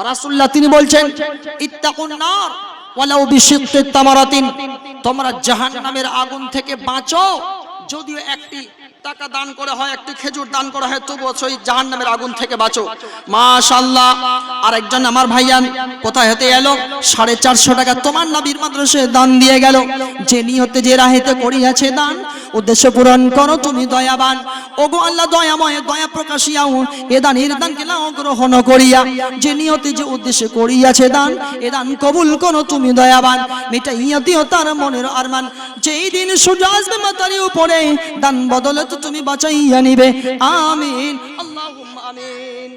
রাসূলুল্লাহ তিনি বলছেন ইত্তাকুন নার ওয়ালাউ বিশিক্কি তামারাতিন, তোমরা জাহান্নামের আগুন থেকে বাঁচো, যদিও একটি টাকা দান করা হয়, একটি খেজুর দান করা হয়, তবুও সেই জাহান্নামের আগুন থেকে বাঁচো। মাশাআল্লাহ। আর একজন আমার ভাইয়ান কোথায় হতে এলো 450 টাকা তোমার নবীর মাদ্রাসায় দান দিয়ে গেল। যে নিয়তে যে রাহেতে করিয়াছে দান, উদ্দেশ্য পূরণ করো তুমি দয়াবান। ওগো আল্লাহ দয়াময়, দয়া প্রকাশিয়াও এ দানের দানকে লাও গ্রহণ করিয়া, যে নিয়তে যে উদ্দেশ্যে করিয়াছে দান, এ দান কবুল করো তুমি দয়াবান। মিটাইয়া দিও তার মনের আরমান, যেই দিন সূর্য আসবে মাথার উপরে, দান বদলে তো তুমি বাঁচাইয়া নিবে। আমিন আল্লাহুম্মা আমিন।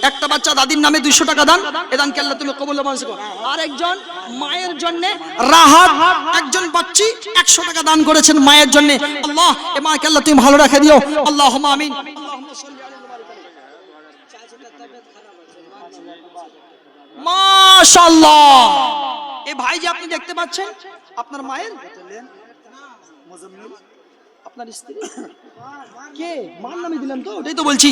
একটা বাচ্চা দাদির নামে 200 টাকা দান, এ দানকে আল্লাহ তুমি কবুল মঞ্জুর করো। আর একজন মায়ের জন্য রাহাত, একজন বাচ্চি 100 টাকা দান করেছেন মায়ের জন্য। আল্লাহ এ মাকে আল্লাহ তুমি ভালো রাখে দিও। আল্লাহুম্মা আমিন। মাশাআল্লাহ। এই ভাই যে আপনি দেখতে পাচ্ছেন আপনার মায়ের, আপনার স্ত্রী কে মার নামে দিলাম তো, ওটাই তো বলছি,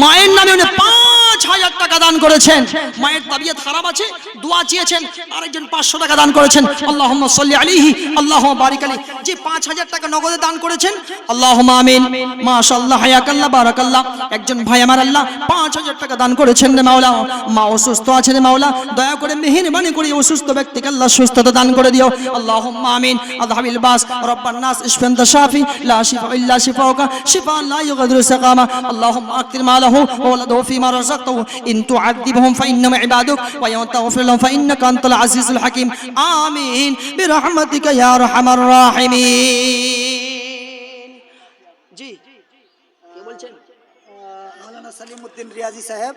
মায়ের নামে উনি 5000 টাকা দান করেছেন। মায়ের তাবিয়ত খারাপ আছে, দোয়া চেয়েছেন, আরেকজন 500 টাকা দান করেছেন। আল্লাহুম্মা সাল্লি আলাইহি আল্লাহুম্মা বারিক আলাইহি। যে 5000 টাকা নগদে দান করেছেন, আল্লাহুম্মা আমিন। মাশাআল্লাহ, হায়াকাল্লাহ, বারাকাল্লাহ। একজন ভাই আমার আল্লাহ 5000 টাকা দান করেছেন রে মাওলা। মা অসুস্থ আছে রে মাওলা, দয়া করে মেহেরবানি করে অসুস্থ ব্যক্তিকে আল্লাহ সুস্থতা দান করে দিও। আল্লাহুম্মা আমিন। আযহাবিল বাস রব্বান নাস ইশফান্তা শাফি লা শিফা ইল্লা শিফাউকা শিফা লা ইগাদিরু সাকামা। আল্লাহুম্মা আকতির মালাহু ওয়া ওয়ালাদহু ফিমা রাযাকতাহু ইন তুআযিবহুম ফাইন্নাহুম ইবাদুক ওয়া ইন তাগফির লাহুম ফাইন্নাকা আনতাল আজিজুল হাকীম। আমিন বিরহমাতিকা ইয়া আরহামার রাহিমিন। জি কে বলছেন? মাওলানা সলিমউদ্দিন রিয়াজি সাহেব।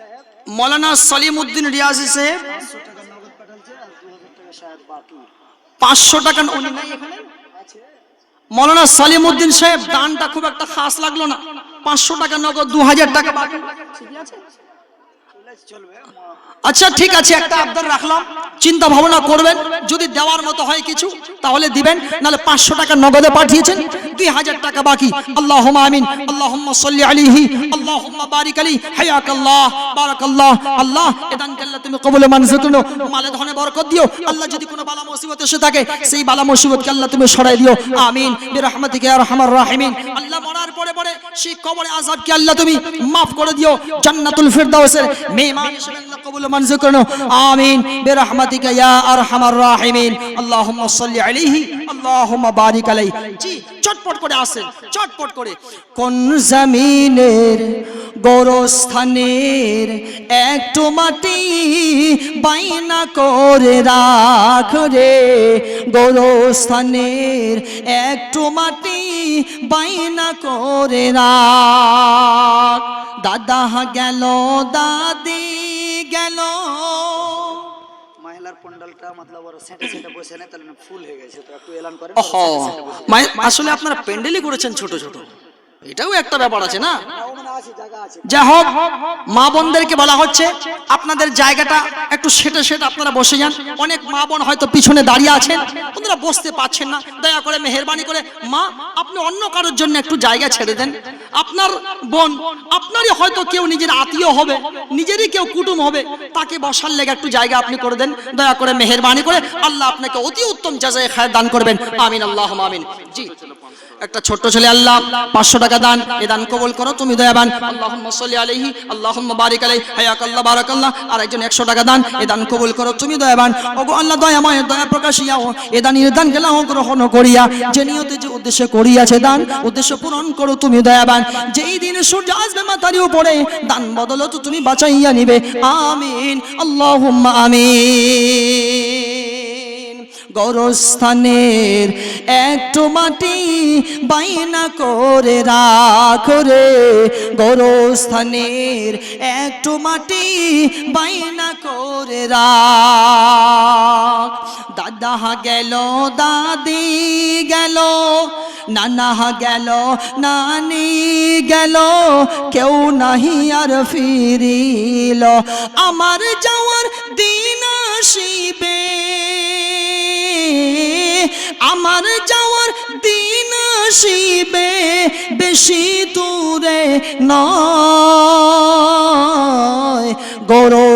মাওলানা সলিমউদ্দিন রিয়াজি সাহেব 500 টাকা নগদ পাঠালছে, আর 2000 টাকা শায়দ বাকি। 500 টাকা উনি নাই এখানে আছে। মাওলানা সলিমউদ্দিন সাহেব দানটা খুব একটা খাস লাগলো না, 500 টাকা নগদ, 2000 টাকা বাকি। ঠিক আছে, আচ্ছা ঠিক আছে, একটা আবদার রাখলাম, চিন্তা ভাবনা করবেন, যদি দেওয়ার মতো হয় কিছু তাহলে দিবেন, নাহলে 500 টাকা নগদে পাঠিয়েছেন, 2000 টাকা বাকি। আল্লাহুম্মা আমিন। আল্লাহুম্মা সাল্লি আলাইহি আল্লাহুম্মা বারিক আলাইহি হায়াকাল্লাহ বারাকাল্লাহ। আল্লাহ এ দানকে আল্লাহ তুমি কবুল মঞ্জুর করো, মালে ধনে বরকত দিও। আল্লাহ যদি কোনো বালা মুসিবত এসে থাকে, সেই বালা মুসিবতকে আল্লাহ তুমি সরাই দিও। আমিন বিরহমাতিকা ইয়া আরহামার রাহিমিন। আল্লাহ মরার পরে পরে সেই কবরে আযাবকে আল্লাহ তুমি maaf করে দিও, জান্নাতুল ফিরদাউসের মেহমান হিসেবে আল্লাহ কবুল মঞ্জুর করো। আমিন বিরহমাতিকা ইয়া আরহামার রাহিমিন। আল্লাহুম্মা সাল্লি আলাইহি আল্লাহুম্মা বারিক আলাইহি। জি চটপট করে আসেন, চটপট করে। কোন জমিনের গোরস্থানের একটু মাটি বাইনা করে রাখ রে, গোরস্থানের একটু মাটি বাইনা করে রাখ। দাদা গেল, দাদি গেল, মহিলার পন্ডালটা মতলব ওর সেটে সেটে বসে না, তাহলে ফুল হয়ে গেছে, তো একটু এলান করেন। আসলে আপনারা প্যান্ডেলই করেছেন ছোট ছোট, এটাও একটা ব্যাপার আছে না। যা হোক, মা বোনদেরকে বলা হচ্ছে আপনাদের জায়গাটা একটু সেটে সেটে আপনারা বসে যান। অনেক মা বোন হয়তো পিছনে দাঁড়িয়ে আছেন, ওনারা বসতে পারছেন না, দয়া করে মেহেরবানি করে মা আপনি অন্য কারোর জন্য একটু জায়গা ছেড়ে দেন। আপনার বোন, আপনারই হয়তো কেউ নিজের আত্মীয় হবে, নিজেরই কেউ কুটুম হবে, তাকে বসার লেগে একটু জায়গা আপনি করে দেন, দয়া করে মেহেরবানি করে। আল্লাহ আপনাকে অতি উত্তম জাযায়ে খায়র দান করবেন। আমিন আল্লাহুম্মা আমিন। জি একটা ছোট্ট ছেলে, আল্লাহ 500 টাকা দান, এ দান কবুল করো তুমি দয়াবান। আল্লাহুম্মা সাল্লি আলাইহি আল্লাহুম্মা বারিক আলাইহি হায়াকাল্লাহ বারাকাল্লাহ। আর একজন 100 টাকা দান, এ দান কবুল করো তুমি দয়াবান। ওগো আল্লাহ দয়াময়, দয়া প্রকাশিয়াও এ দানের দান গেলাও গ্রহণ করিয়া, যে নিয়তে যে উদ্দেশ্যে করিয়াছে দান, উদ্দেশ্য পূরণ করো তুমি দয়াবান। যেই দিন সূর্য আসবে মাথার উপরে, দান বদলত তুমি বাঁচাইয়া নিবে। আমিন আল্লাহুম্মা আমিন। গোরস্থানের একটু মাটি বাইনা করে রাখ রে, গোরস্থানের একটু মাটি বাইনা করে রাখ। দাদা গেল, দাদি গেল, নানা গেল, নানি গেল, কেউ নাহি আর ফিরিল। আমার যাওয়ার দিন আসিবে, আমার যাওয়ার দিন আসিবে, বেশি দূরে নয়।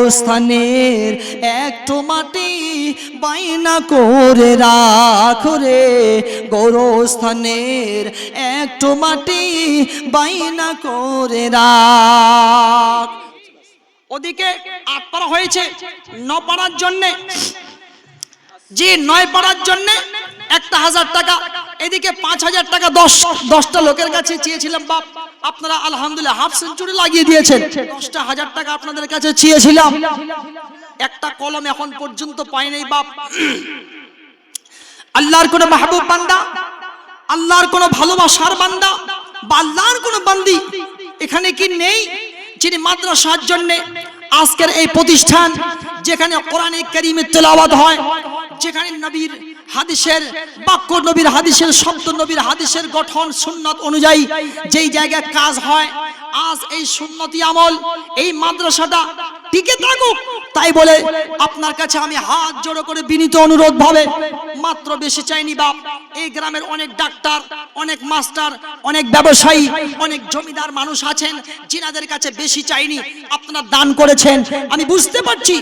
গোরস্থানের একটু মাটি বাইনা করে রাখো রে, গোরস্থানের একটু মাটি বাইনা করে রাখ। ওদিকে 8 পারা হয়েছে, 9 পারার জন্যে, জি 9 পারার জন্যে 1000 টাকা, এদিকে 5000 টাকা 10টা লোকের কাছে চেয়েছিলাম বাপ, আপনারা আলহামদুলিল্লাহ হাফ সেঞ্চুরি লাগিয়ে দিয়েছেন। 10,000 টাকা আপনাদের কাছে চেয়েছিলাম, একটা কলম এখন পর্যন্ত পাই নাই বাপ। আল্লাহর কোন মাহবুব বান্দা, আল্লাহর কোন ভালোবাসার বান্দা বা আল্লাহর কোন বান্দি এখানে কি নেই যিনি মাদ্রাসার জন্য আজকের এই প্রতিষ্ঠান, যেখানে কোরআনে কারীমের তেলাওয়াত হয়, যেখানে নবীর হাদিসের বাক্য, নবীর হাদিসের শব্দ, নবীর হাদিসের গঠন সুন্নাত অনুযায়ী যেই জায়গায় কাজ হয়, আজ এই সুন্নতি আমল এই মাদ্রাসাটা টিকে থাকুক, তাই বলে আপনার কাছে আমি হাত জোড়ো করে বিনীত অনুরোধ ভাবে, মাত্র বেশি চাইনি বাপ, এই গ্রামের অনেক ডাক্তার, অনেক মাস্টার, অনেক ব্যবসায়ী, অনেক জমিদার মানুষ আছেন যিনাদের কাছে বেশি চাইনি, আপনারা দান করেছেন আমি বুঝতে পারছি,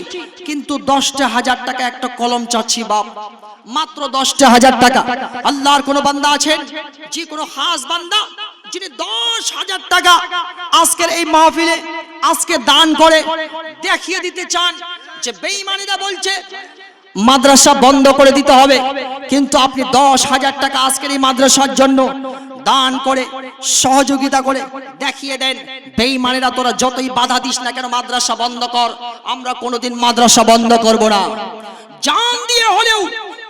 কিন্তু 10,000 টাকা একটা কলম চাচ্ছি বাপ, মাত্র 10,000 টাকা। আল্লাহর কোন বান্দা আছেন, যে কোনো খাস বান্দা যিনি 10,000 টাকা আজকের এই মাহফিলে আজকে দান করে দেখিয়ে দিতে চান যে বেঈমানিরা বলছে মাদ্রাসা বন্ধ করে দিতে হবে, কিন্তু আপনি 10,000 টাকা আজকের এই মাদ্রাসার জন্য দান করে সহযোগিতা করে দেখিয়ে দেন, বেঈমানেরা তোরা যতই বাধা দিস না কেন মাদ্রাসা বন্ধ কর, আমরা কোনোদিন মাদ্রাসা বন্ধ করব না, জান দিয়ে হলেও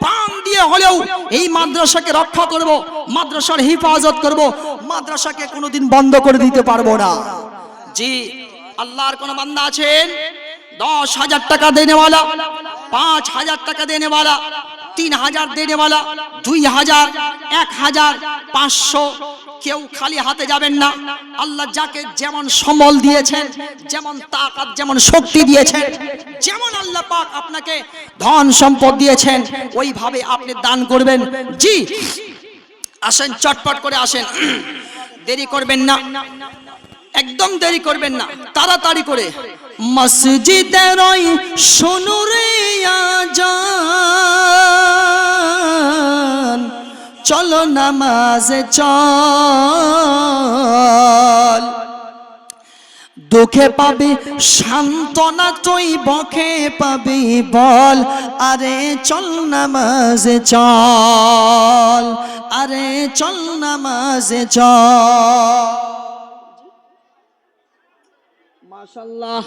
প্রাণ দিয়ে হলেও এই মাদ্রাসাকে রক্ষা করব, মাদ্রাসার হিফাজত করব, মাদ্রাসাকে কোনোদিন বন্ধ করে দিতে পারবো না। জি আল্লাহর কোন বান্দা আছেন 10,000 টাকা দেনেওয়ালা, 5,000 টাকা দেনেওয়ালা, 3,000 দেনেওয়ালা, 2,000, 1,000, 500, কেউ খালি হাতে যাবেন না। আল্লাহ যাকে যেমন সমল দিয়েছেন, যেমন তাকাত, যেমন শক্তি দিয়েছেন, যেমন আল্লাহ পাক আপনাকে ধন সম্পদ দিয়েছেন, ওইভাবে আপনি দান করবেন। জি আসেন, চটপট করে আসেন, দেরি করবেন না, একদম দেরি করবেন না, তাড়াতাড়ি করে। মসজিদের ওই শোনো রে আজান, চলো নামাজে চল, দুঃখে পাবি সান্ত্বনা তুই বখে পাবি বল, আরে চল নামাজে চল, আরে চল নামাজে চল। মাশাআল্লাহ,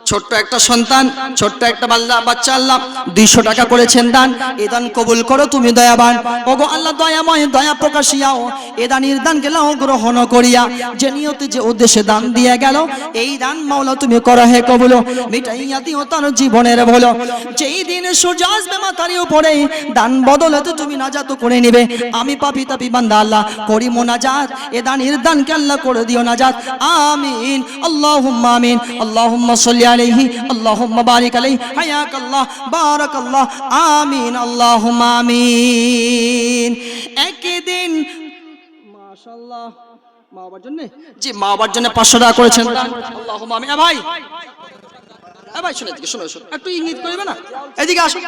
ছোট্ট একটা সন্তান, ছোট্ট একটা বাচ্চা আল্লাহ 200 টাকা করেছেন দান, এ দান কবুল করো তুমি দয়াবান। ওগো আল্লাহ দয়াময়, দয়া প্রকাশিয়াও এ দানের দান গেলাও গ্রহণ করিয়া, যে নিয়তে যে উদ্দেশ্যে দান দিয়ে গেল, এই দান মাওলা তুমি করো হে কবুল, মিটাইয়া দিও তার জীবনের ভুলো, যেই দিন সূর্য আসবে মাথার উপরে দান বদলতে তুমি নাজাত করে নিবে, আমি পাপী তাপী বান্দা আল্লাহ করি মোনাজাত, এ দানের দানকে আল্লাহ করে দিও নাজাত, আমিন আল্লাহুম্মা আমিন। اللهم صل عليه اللهم بارك عليه حياك الله بارك الله آمين اللهم آمين। একদিন মাশাআল্লাহ মা বাবার জন্য, জি মা বাবার জন্য 500 টাকা করেছেন আল্লাহুম্মা আমিন। ভাই ভাই শুনে দিকে, শুনো শুনো, একটু ইঙ্গিত করবে না, এদিকে আসো,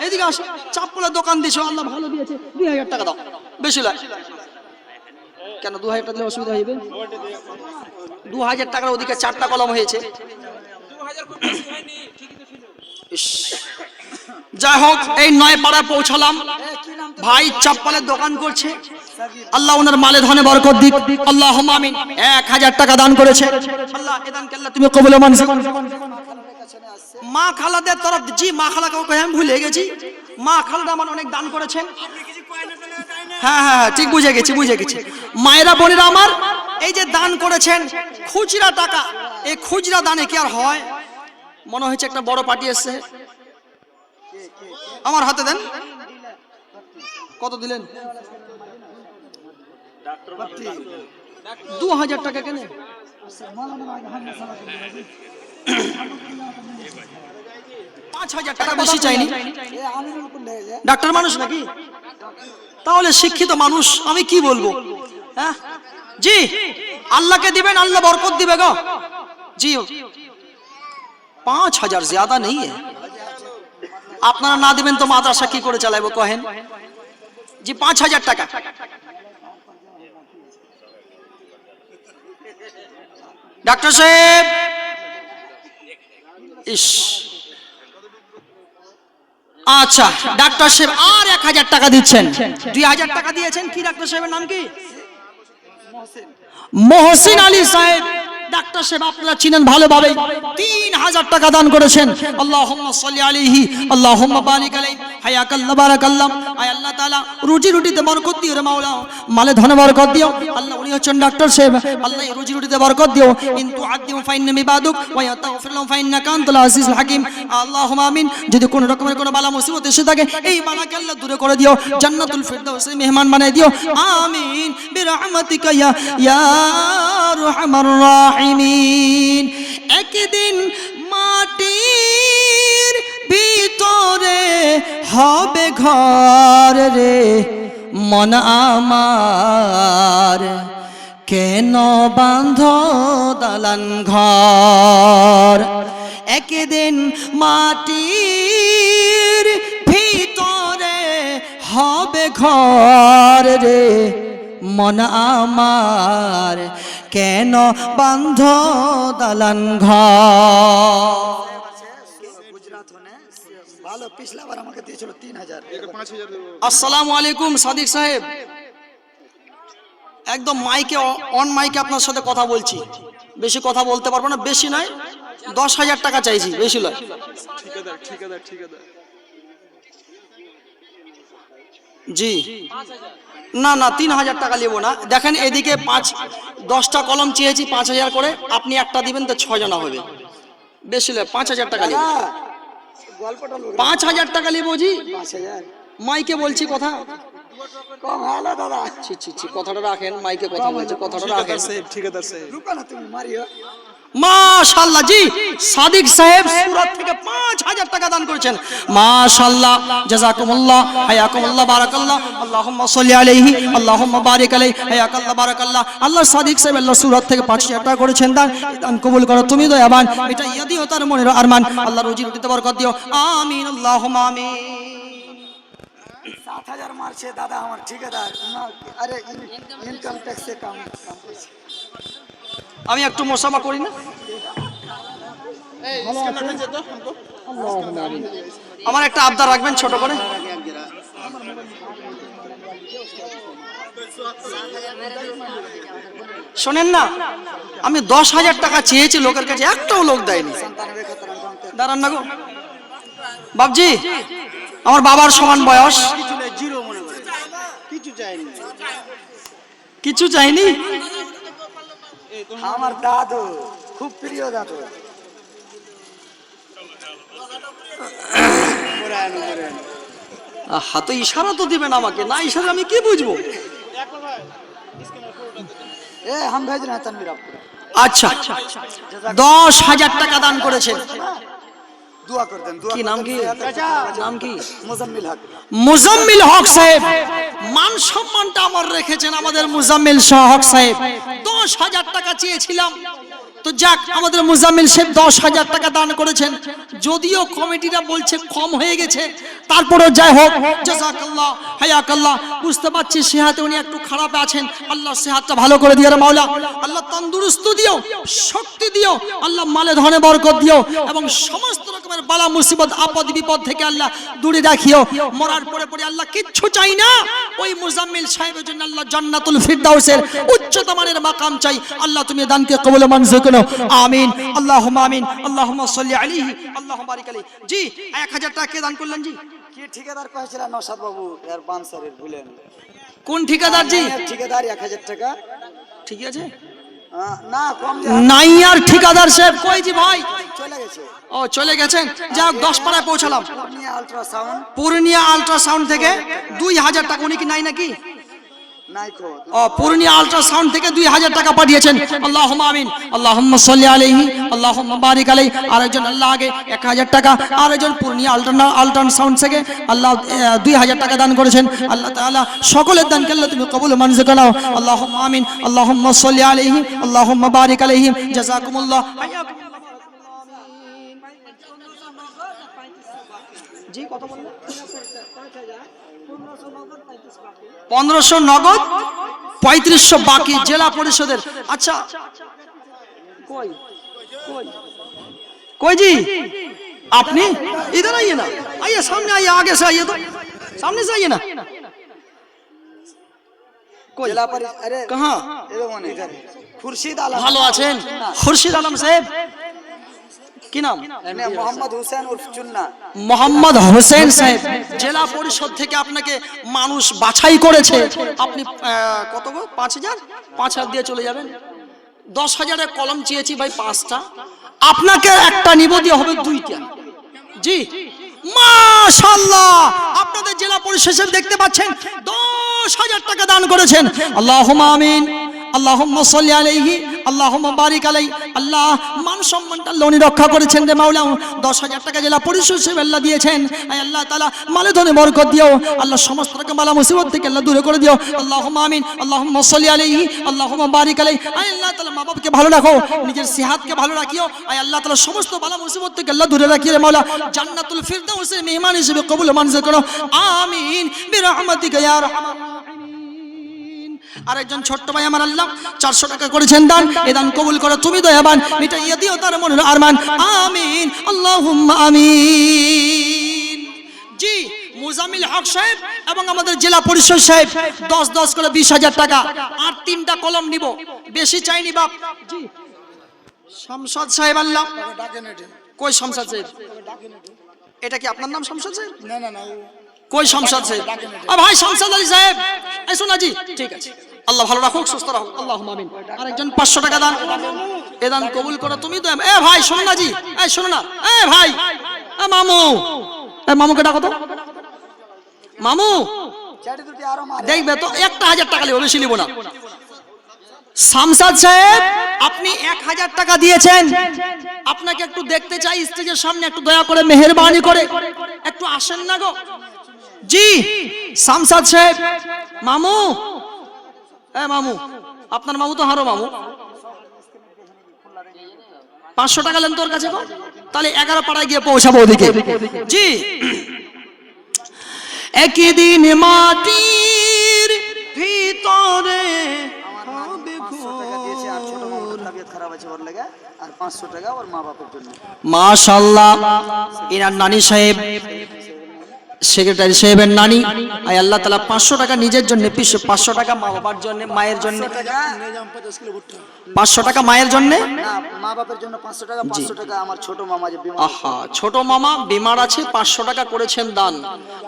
এদিকে আসো, চাপ্পলের দোকান দিছো, আল্লাহ ভালো দিয়েছে, 2000 টাকা দাও, বেশি লাগে কেন, 2000 টাকা দিলে অসুবিধা হইবে, 2000 টাকার ওদিকে 4টা কলম হয়েছে, যাই হোক এই 9 পাড়া পৌঁছালাম, ভাই চাপ্পালের দোকান করছে, আল্লাহ ওনার মালে ধনে বরকত দিক, আল্লাহুম্মা আমিন। 1000 টাকা দান করেছে, আল্লাহ এ দানকে আল্লাহ তুমি কবুল মঞ্জুর। মা খালাদের তরফ, জি মা খালাকে আমি ভুলে গেছি, মা খালারা আমার অনেক দান করেছেন, হ্যাঁ হ্যাঁ ঠিক বুঝে গেছি, বুঝে গেছি। মায়েরা বোনেরা আমার এই যে দান করেছেন খুচরা টাকা, এই খুচরা দানে কি আর হয়, মনে হচ্ছে একটা বড় পার্টি এসছে, আমার হাতে দেন, কত দিলেন, 2000 টাকা কেন, 5000 টাকা বেশি চাইনি, ডাক্তার মানুষ নাকি, তাহলে শিক্ষিত মানুষ, আমি কি বলবো, হ্যাঁ জি আল্লাহকে দিবেন, আল্লাহ বরকত দিবে গো, জি 5,000 ज्यादा नहीं है। আপনারা না দিবেন তো মাদ্রাসা কি করে চালাবো কহেন জি? 5,000 টাকা। ডাক্তার সাহেব ইস, আচ্ছা ডাক্তার সাহেব আর 1,000 টাকা দিচ্ছেন। 2,000 টাকা দিয়েছেন। কি ডাক্তার সাহেবের নাম কি? মহসিন আলী সাহেব। ডাক্তার সাহেব আপনারা চিনেন ভালোভাবে। 3,000 টাকা দান করেছেন। আল্লাহুম্মা সাল্লি আলাইহি আল্লাহুম্মা বারিক আলাইহি হায়াকাল্লাহ বারাকাল্লাহ। আয় আল্লাহ তাআলা রুজি রুটিতে বরকত দিও রে মাওলা, মালে ধনে বরকত দিও আল্লাহ। উনি হচ্ছেন ডাক্তার সাহেব। আল্লাহ রুজি রুটিতে বরকত দিও। ইন তুআদ্দিমু ফাইন্না ইবাদুক ওয়া ইয়াতাগফির লাহুম ফাইন্নাকা আনতাল আজিজুল হাকিম। আল্লাহুম্মা আমিন। যদি কোনো রকমের কোনো বালা মুসিবত এসে থাকে এই বালাকে আল্লাহ দূরে করে দিও, জান্নাতুল ফিরদাউসে মেহমান বানিয়ে দিও। আমিন বিরহমাতিকা ইয়া আরহামার রাহিমিন। একদিন মাটির ভিতরে হবে ঘর রে মন আমার, কেন বাঁধ দালান ঘর। একদিন মাটির ভিতরে হবে ঘর রে মন আমার, কেন বাঁধ দালান ঘর। ভালো পিছলা বার আমাকে দিয়েছিল 3,000। আসসালামু আলাইকুম সাদিক সাহেব। একদম মাইকে অন মাইকে আপনার সাথে কথা বলছি। বেশি কথা বলতে পারবো না, বেশি নয় 10,000 টাকা চাইছি, বেশি নয়। জি না না 3,000 টাকা নেবো না। দেখেন এদিকে 10টা কলম চেয়েছি 5,000 করে, আপনি একটা দিবেন তো 6 জনা হবে, বেশি নয়। 5,000 টাকা নেবো। 5,000 টাকা নেবো জি। মাইকে বলছি কথা কম হলো দাদা। ছি ছি ছি, কথাটা রাখেন, মাইকে কথা বলছে, কথাটা রাখেন। ঠিকাদার সাহেব রুকা না, তুমি মারিও। মাশাআল্লাহ জি, সাদিক সাহেব সুরাত থেকে 5,000 টাকা দান করেছেন। মাশাআল্লাহ, জাযাকুমুল্লাহ, হায়াকুমুল্লাহ, বারাকাল্লাহ। আল্লাহুম্মা সাল্লি আলাইহি আল্লাহুম্মা বারিক আলাইহি হায়াকাল্লাহ বারাকাল্লাহ। আল্লাহ সাদিক সাহেব আল্লাহ সুরাত থেকে 5,000 টাকা করেছেন। দান কবুল করো তুমি দয়াবান। এটা ইয়াদিও তার মনের আরমান। আল্লাহ রুজি রুটিতে বরকত দিও। আমিন আল্লাহুম্মা আমিন। 7,000 মারছে দাদা আমার ঠিকাদার। আরে ইনকাম ট্যাক্সে কাম করছে। আমি একটু মোসাফা করি না। আমার একটা আবদার রাখবেন ছোট করে। শোনেন না, আমি 10,000 টাকা চেয়েছি লোকের কাছে, একটাও লোক দেয়নি। দাঁড়ান না গো বাবজি, আমার বাবার সমান বয়স। কিছু চাইনি। আমার দাদু খুব প্রিয় দাদু। হাতে ইশারা তো দিবেন আমাকে, না ইশারা আমি কি বুঝবো? আচ্ছা 10,000 টাকা দান করেছেন। কি নাম কি? নাম কি? মুজাম্মিল হক সাহেব। মান সম্মানটা আমার রেখেছেন আমাদের মুজাম্মিল হক সাহেব। 10,000 টাকা চেয়েছিলাম, তো যাক আমাদের মুজাম্মিল সাহেব 10,000 টাকা দান করেছেন। যদিও কমিটিরা বলছে কম হয়ে গেছে, তারপরেও যাই হোক জাযাকাল্লাহ হায়াকাল্লাহ। বুঝতে পারছি সেহাতে উনি একটু খারাপ আছেন। আল্লাহ সেহাতটা ভালো করে দিও রে মাওলা। আল্লাহ তন্দুরুস্ত দিও, শক্তি দিও, আল্লাহ মালে ধনে বরকত দিও, এবং সমস্ত রকমের বালা মুসিবত আপদ বিপদ থেকে আল্লাহ দূরে রাখিও। মরার পরে পরে আল্লাহ কিচ্ছু চাই না, ওই মুজাম্মিল সাহেবের জন্য আল্লাহ জান্নাতুল ফিরদাউসের উচ্চতম মানের মাকাম চাই। আল্লাহ তুমি দানকে কবুল মঞ্জুর করো। আমিন আল্লাহুম্মা আমিন। আল্লাহুম্মা সাল্লি আলাইহি আল্লাহুম্মা বারিক আলাইহি। জি 1,000 টাকা কে দান করলেন জি? কি ঠিকাদার কইছিল নওশাদ বাবু এর বানসারের ভুলেন। কোন ঠিকাদার জি? ঠিকাদার 1,000 টাকা। ঠিক আছে না কম নাই আর ঠিকাদার সাহেব কই জি ভাই? চলে গেছে। ও চলে গেছেন, যাও 10 পাড়ায় পৌঁছালাম। পূর্ণিয়া আল্ট্রাসাউন্ড থেকে 2,000 টাকা। উনি কি নাই নাকি? পূর্ণিয়া আল্ট্রাসাউন্ড থেকে 2,000 টাকা পাঠিয়েছেন। আল্লাহুম্মা আমিন। আল্লাহুম্মা সাল্লি আলাইহি আল্লাহুম্মা বারিক আলাইহি। আরেকজন আল্লাহ আগে 1,000 টাকা, আরেকজন পূর্ণিয়া আল্ট্রাসাউন্ড থেকে আল্লাহ 2,000 টাকা দান করেছেন। আল্লাহ তাআলা সকলের দানকে আল্লাহ তুমি কবুল মঞ্জুর করো। আল্লাহুম্মা আমিন। আল্লাহুম্মা সাল্লি আলাইহি আল্লাহুম্মা বারিক আলাইহি। জাযাকুমুল্লাহ। জি কত বললেন? 1500 নগদ, 3500 বাকি জেলা পরিষদের। আচ্ছা কই কই कोई जी आपने इधर आइए ना, आइए सामने आइए, आगे से आइए, तो सामने से आइए ना। कोई अरे कहाँ? खुर्शीद आलम ভালো আছেন? খুরশিদ আলম সাহেব কি নাম? মোহাম্মদ হোসেন উর্ফ চুন্না। মোহাম্মদ হোসেন সাহেব জেলা পরিষদ থেকে আপনাকে মানুষ বাছাই করেছে। আপনি কত গো? 5000 5000 দিয়ে চলে যাবেন। 10,000-এর কলম চেয়েছি ভাই 5টা, আপনাকে একটা নিব দিয়ে হবে 2টা। জি মাশাআল্লাহ, আপনাদের জেলা পরিষদ দেখতে পাচ্ছেন 10,000 টাকা দান করেছেন। আল্লাহুম্মা আমিন, আল্লাহুম্মা সাল্লি আলাইহি, আল্লাহুম্মা বারিক আলাইহি। আল্লাহ মান সম্মানটা উনি রক্ষা করেছেন রে মাওলা। 10,000 টাকা জেলা পরিষদ হিসেবে আল্লাহ দিয়েছেন। আয় আল্লাহ তাআলা মালে ধনে বরকত দিও আল্লাহ, সমস্ত রকম বালা মুসিবত থেকে আল্লাহ দূরে করে দিও। আল্লাহুম্মা আমিন, আল্লাহুম্মা সাল্লি আলাইহি, আল্লাহুম্মা বারিক আলাইহি। আয় আল্লাহ তাআলা মা বাবাকে ভালো রাখো, নিজের সেহাতকে ভালো রাখিও। আয় আল্লাহ তাআলা সমস্ত বালা মুসিবত থেকে আল্লাহ দূরে রাখিও রে মাওলা। জান্নাতুল ফিরদাউসের মেহমান হিসেবে কবুল মঞ্জুর করো, আমিন বিরহমাতিকা ইয়া আরহামার রাহিমিন। আরেকজন ছোট্ট ভাই আমার আল্লাহ 400 টাকা করেছেন দান, এই দান কবুল করো তুমি দয়াবান, মিটাইয়া দিও তার মনের আরমান, আমিন আল্লাহুম্মা আমিন। জি মুজামিল হক সাহেব এবং আমাদের জেলা পরিষদ সাহেব 10 করে 20,000 টাকা, আর 3টা কলম নিব, বেশি চাইনি বাপ। জি শামসাদ সাহেব আল্লাহ কই? শামসাদ সাহেব এটা কি আপনার নাম শামসাদ সাহেব? না না না, কই শামসাদ সাহেব? ভাই শামসাদ আলী সাহেব এসো না। জি ঠিক আছে, আল্লাহ ভালো রাখুক, সুস্থ রাখুক, আল্লাহুম্মা আমিন। আরেকজন 500 টাকা দান, এ দান কবুল করো তুমি তো। এ ভাই শোনো না, জি এই শোনো না, এ ভাই, এ মামু, এ মামুকে ডাকো তো। মামু দেখবে তো 1,000 টাকা লিখো, বেশি লিখো না। শামসাদ সাহেব আপনি 1,000 টাকা দিয়েছেন, আপনাকে একটু দেখতে চাই স্টেজের সামনে, একটু দয়া করে মেহেরবানি করে একটু আসেন না গো। জি শামসাদ সাহেব, মামু, এ মামু, আপনার মামু তো হারো মামু, 500 টাকা নেন তোর কাছে গো, তাহলে 11 পাড়ায় গিয়ে পৌঁছাবো ওদিকে। জি একই দিন মাটির ভিতরে মাশাআল্লাহ। ইনার নানি সাহেব, সেক্রেটারি সাহেবের নানি, আয় আল্লাহ তাআলা 500 টাকা নিজের জন্য, 500 টাকা মা বাবার জন্য, মায়ের জন্য, 500 টাকা মায়ের জন্য, মা বাবার জন্য 500 টাকা, 500 টাকা আমার ছোট মামা যে বিমার, আহা ছোট মামা বিমার আছে, 500 টাকা করেছেন দান।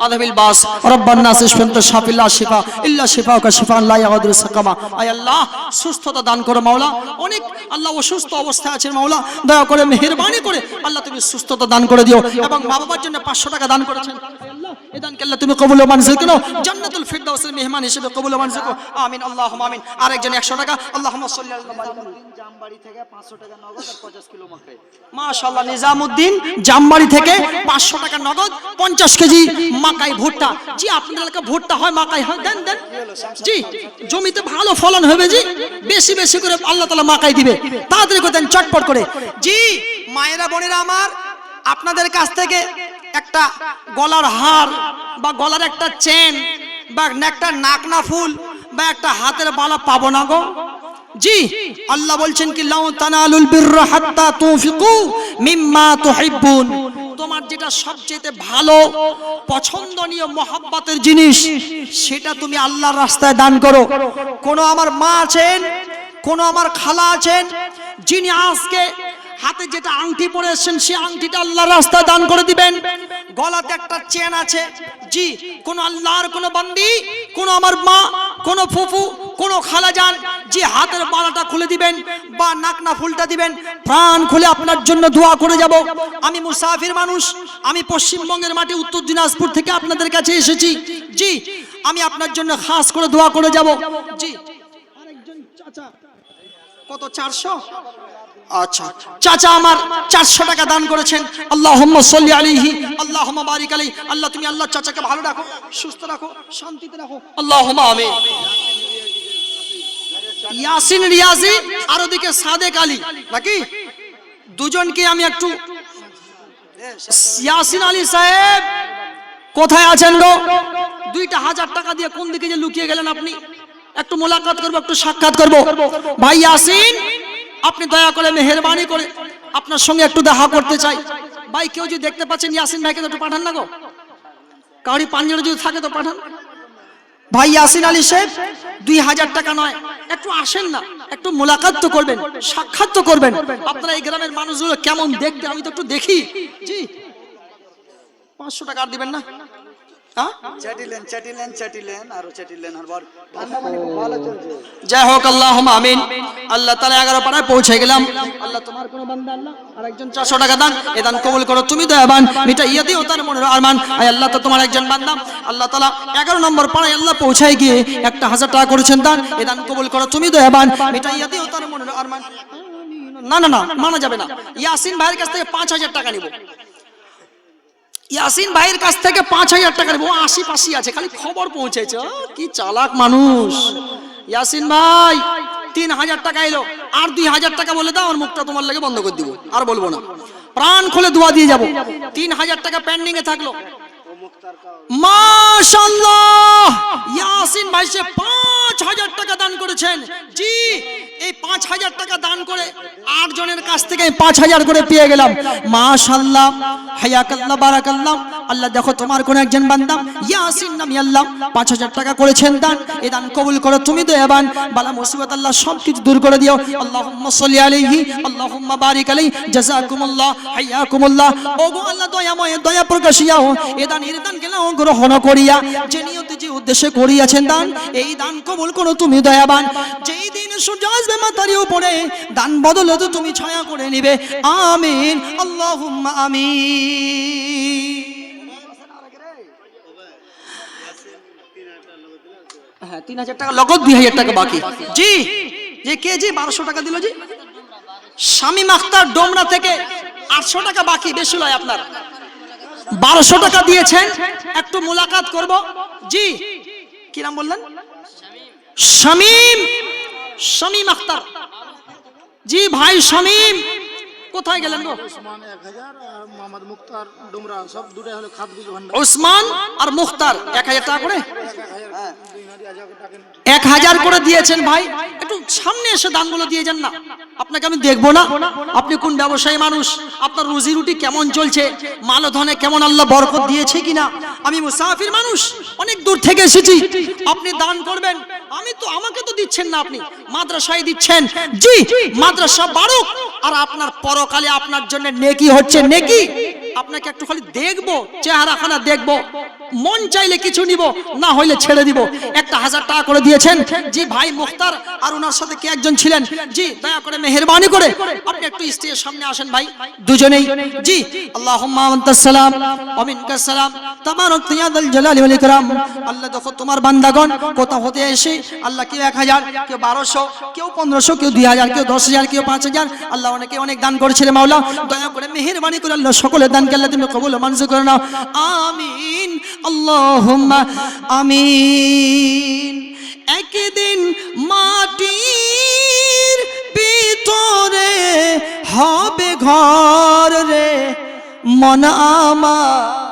আদাবিল বাস রব্বান নাস ইশফিন্তা শাফিল্লা শিফা ইল্লা শিফাউকা শিফান লা ইয়াগুদিরু সাকামা। আয় আল্লাহ সুস্থতা দান করো মাওলা, অনেক আল্লাহ অসুস্থ অবস্থায় আছেন মাওলা, দয়া করে মেহেরবানি করে আল্লাহ তুমি সুস্থতা দান করে দিও। এবং মা বাবার জন্য 500 টাকা দান করেছেন, এই দানকে আল্লাহ তুমি কবুল ও মঞ্জুর করো, জান্নাতুল ফিরদাউসের মেহমান হিসেবে কবুল ও মঞ্জুর করো, আমিন আল্লাহুম্মা আমিন। আরেকজন 100 টাকা, আল্লাহুম্মা সাল্লি আলা জামবাড়ি থেকে 500 টাকা নগদ আর 50 কিলো মাকাই। মাশাআল্লাহ নিজামউদ্দিন জামবাড়ি থেকে 500 টাকা নগদ, 50 কেজি মাকাই ভুট্টা। জি আপনাদের এলাকা ভুট্টা হয়, মাকাই হয়, দেন দেন। জি জমিতে ভালো ফলন হবে, জি বেশি বেশি করে আল্লাহ তাআলা মাকাই দিবে, তাড়াতাড়ি করে দেন চটপট করে। জি মায়েরা বোনেরা আমার, আপনাদের কাছ থেকে একটা গলার হার বা গলার একটা চেন বা একটা নাকনা ফুল বা একটা হাতের বালা পাবো না গো। জি আল্লাহ বলছেন কি লাউ তানালুল বিররা হাত্তা তুনফিকু মিম্মা তুহিব্বুন, তোমার যেটা সবচেয়ে ভালো পছন্দনীয় মহব্বতের জিনিস সেটা তুমি আল্লাহর রাস্তায় দান করো। কোন আমার মা আছেন, কোন আমার খালা আছেন, যিনি আজকে হাতে যেটা আংটি পরে এসেছেন সেই আংটিটা আল্লাহর রাস্তায় দান করে দিবেন। গলাতে একটা চেন আছে, জি কোন আল্লাহর কোন বান্দি, কোন আমার মা, কোন ফুফু, কোন খালাজান, জি হাতের বালাটা খুলে দিবেন বা নাকনা ফুলটা দিবেন, প্রাণ খুলে আপনার জন্য দোয়া করে যাব। আমি মুসাফির মানুষ, আমি পশ্চিমবঙ্গের মাটি উত্তর দিনাজপুর থেকে আপনাদের কাছে এসেছি, জি আমি আপনার জন্য খাস করে দোয়া করে যাব। জি আরেকজন চাচা কত 400, আচ্ছা চাচা আমার 400 টাকা দান করেছেন, আল্লাহুম্মা সাল্লি আলাইহি, আল্লাহুম্মা বারিক আলাইহি। আল্লাহ তুমি আল্লাহ চাচাকে ভালো রাখো, সুস্থ রাখো, শান্তিতে রাখো, আল্লাহুম্মা আমিন। ইয়াসিন রিয়াজি আর ওদিকে সাদেক আলী, নাকি দুজনকে আমি একটু ইয়াসিন আলী সাহেব কোথায় আছেন গো? 2,000 টাকা দিয়ে কোন দিকে যে লুকিয়ে গেলেন আপনি? একটু মোলাকাত করবো, একটু সাক্ষাৎ করবো। ভাই ইয়াসিন, আপনি দয়া করে মেহেরবানি করে আপনার সঙ্গে একটু দেখা করতে চাই। ভাই কেউ যদি দেখতে পাচ্ছেন ইয়াসিন ভাইকে তো একটু পাঠান না গো, কাউরি পাঞ্জাবে যদি থাকে তো পাঠান। ভাই ইয়াসিন আলী সাহেব 2,000 টাকা নয়, একটু আসেন না, একটু মোলাকাত তো করবেন, সাক্ষাৎ তো করবেন। আপনারা এই গ্রামের মানুষগুলো কেমন দেখতে আমি তো একটু দেখি। জি 500 টাকা আর দিবেন না? যাই হোক, আল্লাহুম্মা আমিন। আল্লাহ তাআলা 11 পাড়ায় পৌঁছে গেলাম। আল্লাহ তোমার কোন বান্দা আল্লাহ আরেকজন 400 টাকা দান, এ দান কবুল করো তুমি দয়াবান, মিটাইয়া দিও তার মনের আরমান। আয় আল্লাহ, তো তোমার একজন বান্দা আল্লাহ তাআলা 11 নম্বর পাড়ায় আল্লাহ পৌঁছায় গিয়ে একটা 1000 টাকা করেছেন দান, এ দান কবুল করো তুমি দয়াবান, মিটাইয়া দিও তার মনের আরমান। না না না, মানা যাবে না। ইয়াসিন ভাইয়ের কাছ থেকে 5000 টাকা নিব। ইয়াসিন ভাইয়ের কাছ থেকে 5000 টাকা নেব। আশি আছে, খালি খবর পৌঁছেছে। কি চালাক মানুষ। ইয়াসিন ভাই 3000 টাকা এলো, আর 2000 টাকা বলে দাও, আমার মুখটা তোমার লাগে বন্ধ করে দিব, আর বলবো না, প্রাণ খুলে দোয়া দিয়ে যাব। 3000 টাকা পেন্ডিং এ থাকলো। মাশাআল্লাহ, ইয়াসিন ভাই সে 5000 টাকা দান করেছেন। জি, এই 5000 টাকা দান করে 8 জনের কাছ থেকে 5000 করে পেয়ে গেলাম। মাশাআল্লাহ, হায়াকাল্লাহ, বারাকাল্লাহ। আল্লাহ দেখো তোমার কোন একজন বান্দা ইয়াসিন নামি আল্লাহ 5000 টাকা করেছেন দান, এই দান কবুল করো তুমি দয়াবান, বালা মুসিবত আল্লাহ সব কিছু দূর করে দিও। আল্লাহুম্মা সাল্লি আলাইহি, আল্লাহুম্মা বারিক আলাইহি, জাযাকুমুল্লাহ, হায়াকুমুল্লাহ। ওগো আল্লাহ দয়াময়, দয়া প্রকাশিয়াও, এই দান গেলাও গ্রহণ করিয়া, যে নিয়তে যে উদ্দেশ্যে করিয়াছেন দান, এই দান কবুল করো তুমি দয়াবান। যেই দিন সূর্য আসবে মাথার উপরে, দান বদলে তো তুমি ছায়া করে নিবে। আমিন, আল্লাহুম্মা আমিন। হ্যাঁ, 3000 টাকা লগত, 2000 টাকা বাকি। জি যে কে জি 1200 টাকা দিল জি। শামীম আখতার ডোমরা থেকে 800 টাকা বাকি, বেশি লয় আপনার। 1200 টাকা দিয়েছেন, একটু মোলাকাত করব। জি কি নাম বললেন? শামীম আখতার। জি ভাই শামীম, কোথায় গেলেন গো? ওসমান 1000 আর মোহাম্মদ মুখতার ডুমরা, সব দুটো হলো খাদ বীজ ভান্ডার। ওসমান আর মুখতার 1000 টাকা করে, 1000 করে দিয়েছেন ভাই। একটু সামনে এসে দানগুলো দিয়ে যান না, আপনাকে আমি দেখবো না। আপনি কোন ব্যবসায়ী মানুষ, আপনার রুজি রুটি কেমন চলছে, মাল ধনে কেমন আল্লাহ বরকত দিয়েছে কিনা। আমি মুসাফির মানুষ, অনেক দূর থেকে এসেছি, আপনি দান করবেন। আমাকে তো দিচ্ছেন না, আপনি মাদ্রাসায় দিচ্ছেন। জি মাদ্রাসা বাড়ুক, আর আপনার পরকালে আপনার জন্য নেকি হচ্ছে নেকি। আপনাকে একটু খালি দেখবো, চেহারাখানা দেখবো, মন চাইলে কিছু নিব, না হইলে ছেড়ে দিব। একটা 1000 টাকা করে দিয়েছেন। জি ভাই মুখতার আর ওনার সাথে কে একজন ছিলেন, জি দয়া করে মেহেরবানি করে আপনি একটু স্টেজের সামনে আসেন ভাই, দুজনেই। জি আল্লাহুম্মা আনতাস সালাম ওয়া মিনকাস সালাম, তাবারাক ইয়া যাল জালালি ওয়াল ইকরাম। আল্লাহ দেখো তোমার বান্দাগণ কোথা হতে এসে আল্লাহ কেউ 1000, কেউ 1200, কেউ 1500, কেউ 2000, কেউ 10000, কেউ 5000, আল্লাহ অনেকে অনেক দান করেছিল। মাওলা দয়া করে মেহেরবানি করে আল্লাহ সকলের দানকে আল্লাহ তুমি কবুল ও মঞ্জুর করে নাও। আমিন, আল্লাহুম্মা আমিন। একদিন মাটির ভিতরে হবে ঘর রে মন আমার।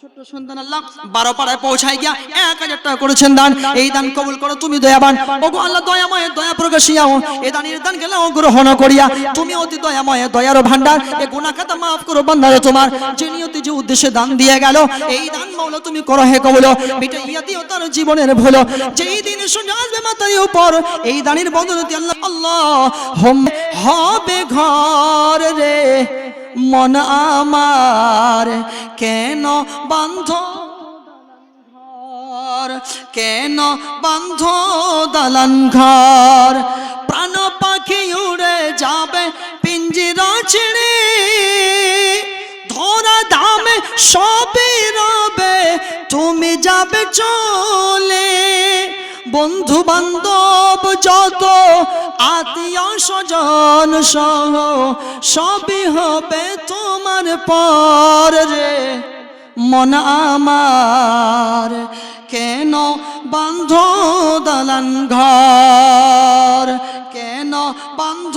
ছোট্ট সন্তান আল্লাহ 12 পাড়ায় পৌঁছায় গিয়া 1000 টাকা করেছেন দান, এই দান কবুল করো তুমি দয়াবান। ওগো আল্লাহ দয়াময়, দয়া প্রকাশিয়াও, এই দানের দান গেলাও গ্রহণ করিয়া, তুমি অতি দয়াময়, দয়ার ভান্ডার। এই গুনাহ খাতা maaf করো বান্দারে তোমার, যে নিয়তে যে উদ্দেশ্যে দান দিয়ে গেল, এই দান মাওলা তুমি করো হে কবুল, মিটাইয়া দিও তার জীবনের ভুল। যেই দিন সূর্য আসবে মাথার উপর, এই দানের বদলতে আল্লাহ হবে ঘর রে মন আমার। কেন বান্ধ ঘর, কেন বান্ধ দালান ঘর, প্রাণ পাখি উড়ে যাবে পিঞ্জিরা ছেড়ে, ধরা দামে সবই রবে তুমি যাবে চলে। বন্ধু বান্ধব যত আত্মীয় স্বজন সহ সবই হবে তোমার পর রে মন আমার। কেন বান্ধ দালান ঘর, কেন বান্ধ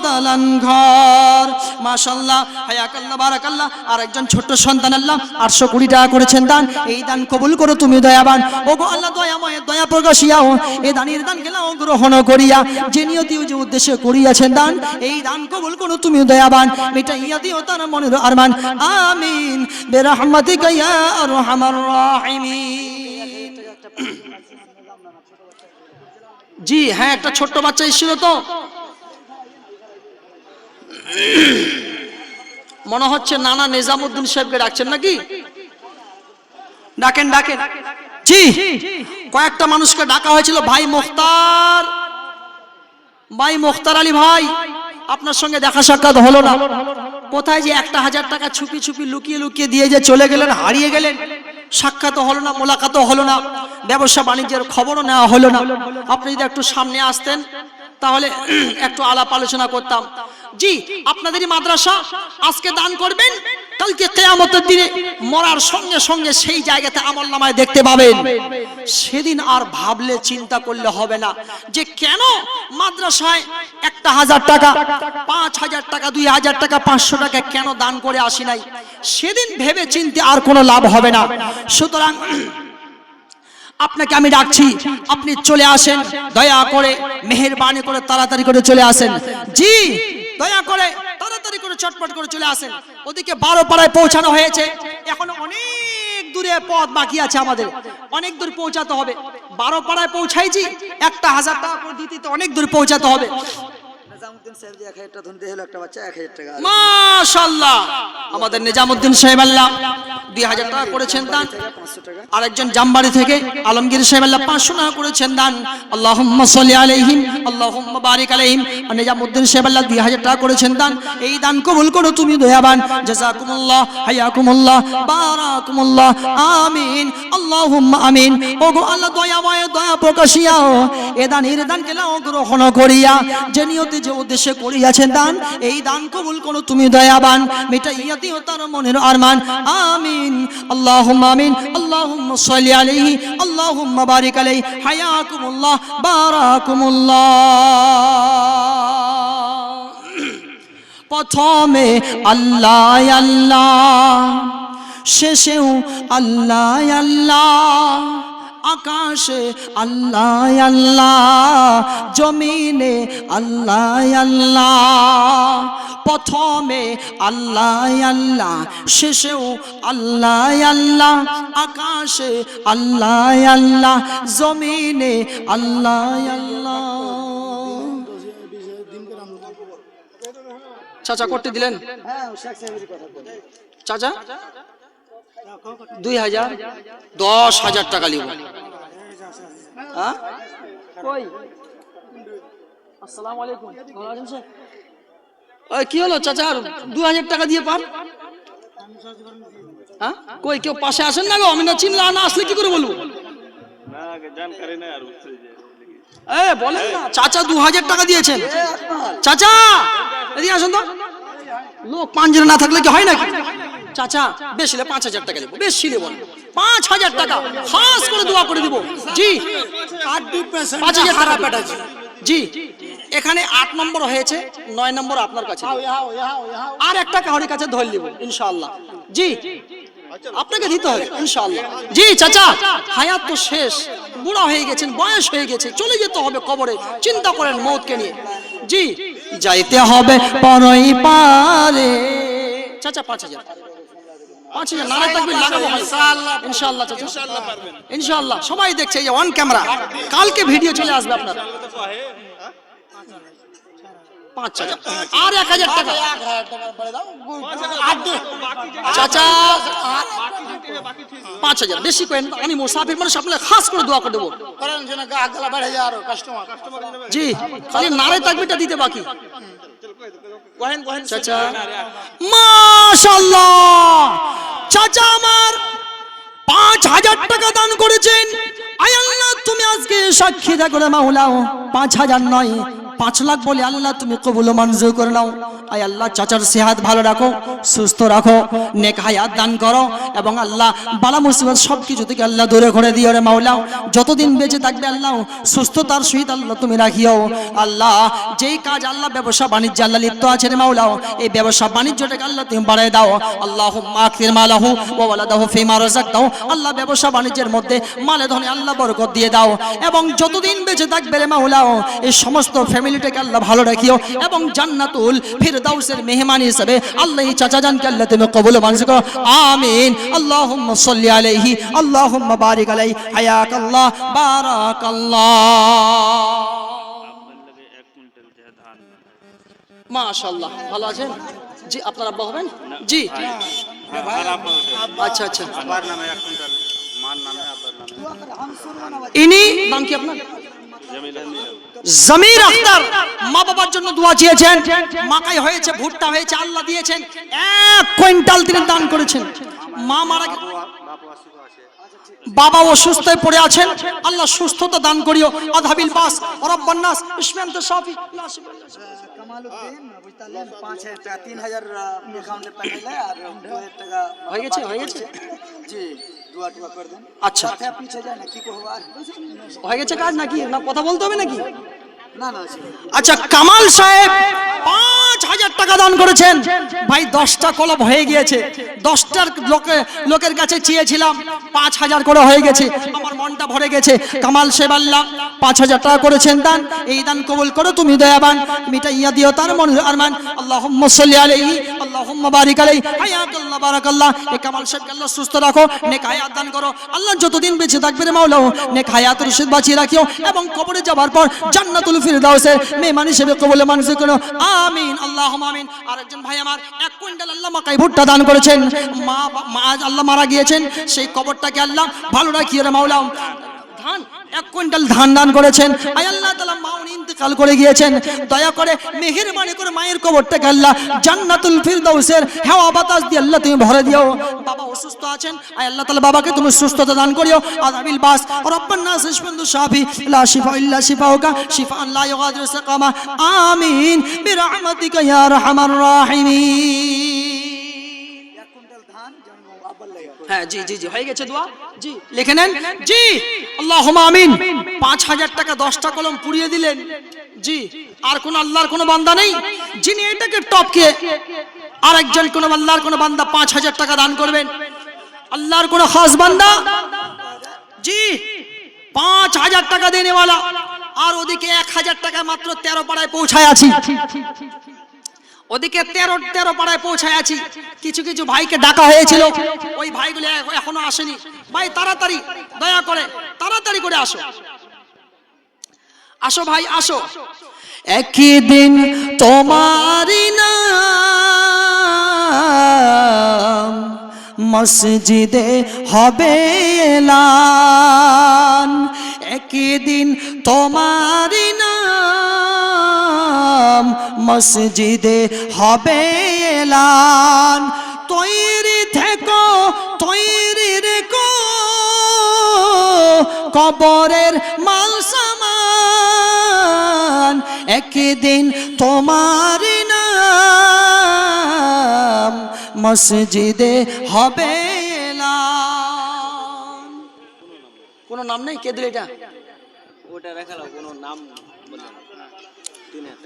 দালান ঘর। মাশাআল্লাহ, হায়াকাল্লাহ, বারাকাল্লাহ। আর একজন ছোট্ট সন্তান আল্লাহ 820 টাকা করেছেন দান। এই দান কবুল করো তুমি দয়াবান। ওগো আল্লাহ দয়াময়, দয়া প্রকাশিয়াও এই দানের দান গেলাও গ্রহণ করিয়া যে নিয়তি যে উদ্দেশ্যে করিয়াছেন দান, এই দান কবুল করো তুমি দয়াবান। মিটাইয়া দিও তার মনের আরমান। আমিন বিরহমাতিকা ইয়া আরহামার রাহিমিন। জি হ্যাঁ, একটা ছোট্ট বাচ্চা এসেছিল তো, মনে হচ্ছে নানা নিজামুদ্দিন সাহেবকে ডাকছেন নাকি? ডাকেন ডাকেন। জি কয়েকটা মানুষকে ডাকা হয়েছিল। ভাই মুখতার, ভাই মুখতার আলী ভাই, আপনার সঙ্গে দেখা সাক্ষাৎ হলো না। কোথায় যে 1000 টাকা ছুপি ছুপি লুকিয়ে লুকিয়ে দিয়ে যে চলে গেলেন, হারিয়ে গেলেন। সাক্ষাৎ হলো না, মোলাকাতও হলো না, ব্যবসা বাণিজ্যের খবরও নেওয়া হলো না। আপনি যদি একটু সামনে আসতেন তাহলে একটু আলাপ আলোচনা করতাম। জি আপনাদেরই মাদ্রাসা, আজকে দান করবেন, কালকে কিয়ামতের দিনে মরার সঙ্গে সঙ্গে সেই জায়গাতে আমলনামায় দেখতে পাবেন। সেদিন আর ভাবলে চিন্তা করলে হবে না যে কেন মাদ্রাসায় 1000 টাকা, 5000 টাকা, 2000 টাকা, 500 টাকা কেন দান করে আসি নাই। সেদিন ভেবে চিন্তে আর কোনো লাভ হবে না। সুতরাং আপনাকে আমি ডাকছি, আপনি চলে আসেন দয়া করে, মেহেরবানি করে তাড়াতাড়ি করে চলে আসেন। জি দয়া করে তাড়াতাড়ি করে চটপট করে চলে আসেন। ওদিকে 12 পাড়ায় পৌঁছানো হয়েছে, এখন অনেক দূরে পথ বাকি আছে, আমাদের অনেক দূর পৌঁছাতে হবে। 12 পাড়ায় পৌঁছাইছি, 1000 টাকা করে দিতে তো অনেক দূর পৌঁছাতে হবে। নিজামউদ্দিন সাহেব যে 1000 টাকা ধরে হলো, একটা বাচ্চা 1000 টাকা। মাশাআল্লাহ, আমাদের নিজামউদ্দিন সাহেব আল্লাহ 2000 টাকা করেছেন দান। 500 টাকা। আরেকজন জামবাড়ি থেকে আলমগীর সাহেব আল্লাহ 500 টাকা করেছেন দান। আল্লাহুম্মা সাল্লি আলাইহিম, আল্লাহুম্মা বারিক আলাইহিম। নিজামউদ্দিন সাহেব আল্লাহ 2000 টাকা করেছেন দান। এই দান কবুল করো তুমি দয়াবান। জাযাকুমুল্লাহ, হায়াকুমুল্লাহ, বারাকুমুল্লাহ, আমিন আল্লাহুম্মা আমিন। ওগো আল্লাহ দয়াময়, দয়া প্রকাশিয়াও এ দানের দান কেলাও গ্রহণ করিয়া যে নিয়তে যে উদ্দেশ্যে করিয়াছেন দান, এই দান কবুল করো তুমি দয়াবান। মিটাইয়া দিও তার মনের আরমান। আমিন আল্লাহুম্মা আমিন। আল্লাহুম্মা সাল্লি আলাইহি, আল্লাহুম্মা বারিক আলাইহি, হায়াকুমুল্লাহ, বারাকুমুল্লাহ। প্রথমে আল্লাহ আল্লাহ, শেষেও আল্লাহ আল্লাহ, আকাশে আল্লাহ আল্লাহ, জমিনে আল্লাহ আল্লাহ। প্রথমে আল্লাহ আল্লাহ, শেষেও আল্লাহ আল্লাহ, আকাশে আল্লাহ আল্লাহ, জমিনে আল্লাহ আল্লাহ। চাচা করতে দিলেন? হ্যাঁ শেখ সাহেবের কথা বলে। চাচা 2000, 10,000 টাকা নিব। হ্যাঁ কই? আসসালামু আলাইকুম। ভালো আছেন স্যার? ওই কি হলো চাচা, 2000 টাকা দিয়ে পান? হ্যাঁ কই কেউ পাশে আসেন না গো? আমি না চিনলা, না আসলে কি করে বলবো? না জানকারি নাই আর বুঝতে যে বলেন না। চাচা 2000 টাকা দিয়েছেন। চাচা এদিকে আসুন তো। লোক পাঞ্জরে না থাকলে কি হয় নাকি? চাচা বেশি হলে 5000 টাকা দেবো, বেশি দেবো না, 5000 টাকা খাস করে দোয়া করে দিব। জি 5000 টাকা পাঠাচ্ছি। জি এখানে 8 নম্বর হয়েছে, 9 নম্বর আপনার কাছে, আর একটা কাহরির কাছে ধরে নিব ইনশাআল্লাহ। জি আপনাকে দিতে হবে ইনশাআল্লাহ। জি চাচা হায়াত তো শেষ, বুড়া হয়ে গেছেন, বয়স হয়ে গেছে, চলে যেতে হবে কবরে, চিন্তা করেন মৌতকে নিয়ে। জি যাইতে হবে পরই পারে। চাচা 5000, 5000 নারে তাকবীর লাগাবো ইনশাআল্লাহ। ইনশাআল্লাহ চাচা ইনশাআল্লাহ পারবেন ইনশাআল্লাহ। সবাই দেখছে, এই যে অন ক্যামেরা, কালকে ভিডিও চলে আসবে আপনার। 5000 আর 1000 টাকা চাচা, 5000 বেশি করেন। আমি মুসাফির মানুষ, আপনাকে খাস করে দোয়া করে দেবো। জি খালি নারে তাকবীরটা দিতে বাকি। চাচা মাশাআল্লাহ, চাচা আমার 5000 টাকা দান করেছেন। আয় আল্লাহ তুমি আজকে সাক্ষী থাকো রে মাওলা, 5000 নয় 5 লাখ বলে আল্লাহ তুমি কবুল ও মঞ্জুর করে নাও। আয় আল্লাহ চাচার সেহাত ভালো রাখো, সুস্থ রাখো, নেক হায়াত দান করো এবং আল্লাহ বালা মুসিবত সব কিছু থেকে আল্লাহ দূরে করে দিও রে মাওলা। যতদিন বেঁচে থাকবে আল্লাহ সুস্থতার সহিত আল্লাহ তুমি রাখিও। আল্লাহ যেই কাজ আল্লাহ ব্যবসা বাণিজ্য আল্লাহ লিপ্ত আছে রে মাওলা, এই ব্যবসা বাণিজ্যটাকে আল্লাহ তুমি বাড়ায় দাও। আল্লাহুম্মা আকসির মালাহু ওয়া ওয়ালাদাহু ফিমা রাযাকতাহু, আল্লাহ ব্যবসা বাণিজ্যের মধ্যে মালে ধনে আল্লাহ বরকত দিয়ে দাও এবং যতদিন বেঁচে থাকবে রে মাওলা এই সমস্ত ফ্যামিলিটাকে আল্লাহ ভালো রাখিও এবং জান্নাতুল ফিরদাউসের মেহমান হিসেবে আল্লাহ এই চাচা জানকে আল্লাহ তুমি কবুল ও মঞ্জুর করো। আমিন। আল্লাহুম্মা সাল্লি আলাইহি আল্লাহুম্মা বারিক আলাইহি হায়াকাল্লাহ বারাকাল্লাহ। আপনার লগে 1 কুইন্টাল যে ধান মাশাআল্লাহ, ভালো আছেন জি? আপনার আব্বা হবেন জি? আচ্ছা আচ্ছা, আব্বার নামে 1 কুইন্টাল, মার নামে, আব্বার নামে। ইনি নাম কি আপনার? জমিলা মিলা। জমির আখতার মা বাবার জন্য দোয়া চেয়েছেন, মাকাই হয়েছে, ভুট্টা হয়েছে, আল্লাহ দিয়েছেন 1 কুইন্টাল তিনি দান করেছেন। মা মারা বাবা অসুস্থ হয়ে পড়ে আছেন, আল্লাহ সুস্থতা দান করিও। আধাবিল বাস রব্বান নাস ইসমান্ত শাফি কামালউদ্দিন বুঝতালেন 5000 টাকা 3000 অ্যাকাউন্টে পাঠাইলে আর 2000 টাকা হয়ে গেছে, হয়ে গেছে জি দোয়া টোয়া করে দেন। আচ্ছা টাকা পিছে যায় না কি করব আর হয়ে গেছে কাজ নাকি না কথা বলতে হবে নাকি? না না আছে। আচ্ছা কামাল সাহেব 5000 টাকা দান করেছেন ভাই, 10টা কলম হয়ে গিয়েছে, 10টার লোকের কাছে চেয়েছিলাম 5000 করে হয়ে গেছে, আমার মনটা ভরে গেছে। কামাল সাহেব আল্লাহ 5000 টাকা করেছেন দান, এই দান কবুল করো তুমি দয়াবান, মিটাইয়া দিও তার মনের আরমান। আল্লাহুম্মা সাল্লি আলাইহি আল্লাহুম্মা বারিক আলাইহি হায়াকাল্লাহ বারাকাল্লাহ। এই কামাল সাহেবকে আল্লাহ সুস্থ রাখো, নেক হায়াত দান করো আল্লাহ, যতদিন বেঁচে থাকবে রে মাওলা নেক হায়াত রশিদ বাঁচিয়ে রাখিও এবং কবরে যাবার পর জান্নাতুল ফিরদাউসের মেহমান হিসেবে কবুল মঞ্জুর করো। আমিন আল্লাহুম্মা আমিন। আরেকজন ভাই আমার 1 কুইন্টাল আল্লাহ মাকাই ভুট্টা দান করেছেন, মা আল্লাহ মারা গিয়েছেন, সেই কবরটাকে আল্লাহ ভালো রাখিও রে মাওলা। ধান 1 কুইন্টাল ধান দান করেছেন, আয় আল্লাহ তাআলা মা উনি ইন্তেকাল করে গিয়েছেন, দয়া করে মেহেরবানি করে মায়ের কবরটাকে আল্লাহ জান্নাতুল ফিরদাউসের হাওয়া বাতাস দিয়ে আল্লাহ তুমি ভরে দিও। বাবা অসুস্থ আছেন, আয় আল্লাহ তাআলা বাবাকে তুমি সুস্থতা দান করিও। আযাবিল বাস রব্বান নাস ইসমান্তু শাফি লা শিফা ইল্লা শিফাউকা শিফাআন লা ইউগাদিরু সাকামা। আমিন বিরহমাতিকা ইয়া আরহামার রাহিমিন। 1 কুইন্টাল ধান যেন আব্বার লাগে। হ্যাঁ জি জি জি হয়ে গেছে দোয়া জি, লিখে নেন জি। আল্লাহুম্মা আমিন। 5000 টাকা 10টা কলম পুড়িয়ে দিলেন জি। আর কোন আল্লাহর কোন বান্দা নেই যিনি এটাকে টপকে আরেকজন কোন আল্লাহর কোন বান্দা 5000 টাকা দান করবেন? আল্লাহর কোন খাস বান্দা জি 5000 টাকা দেনেওয়ালা, আর ওদিকে 1000 টাকা মাত্র 13 পাড়ায় পৌঁছায় আছি, ওদিকে 13 পাড়ায় পৌঁছায় আছি। কিছু কিছু ভাইকে ডাকা হয়েছিল, ওই ভাইগুলো এখনো আসেনি। ভাই তাড়াতাড়ি দয়া করে তাড়াতাড়ি করে আসো, আসো ভাই আসো। একদিন তোমারি নাম মসজিদে হবে এলান, একদিন তোমারি নাম মসজিদে হবে এলান। তৈরি থেকো তৈরি রেখো কবরের মাল সামান, একদিন তোমার নাম মসজিদে হবে এলান। কোনো নাম নেই? কে দিল এটা? ওটা রাখালো কোনো নাম বললেন 3000।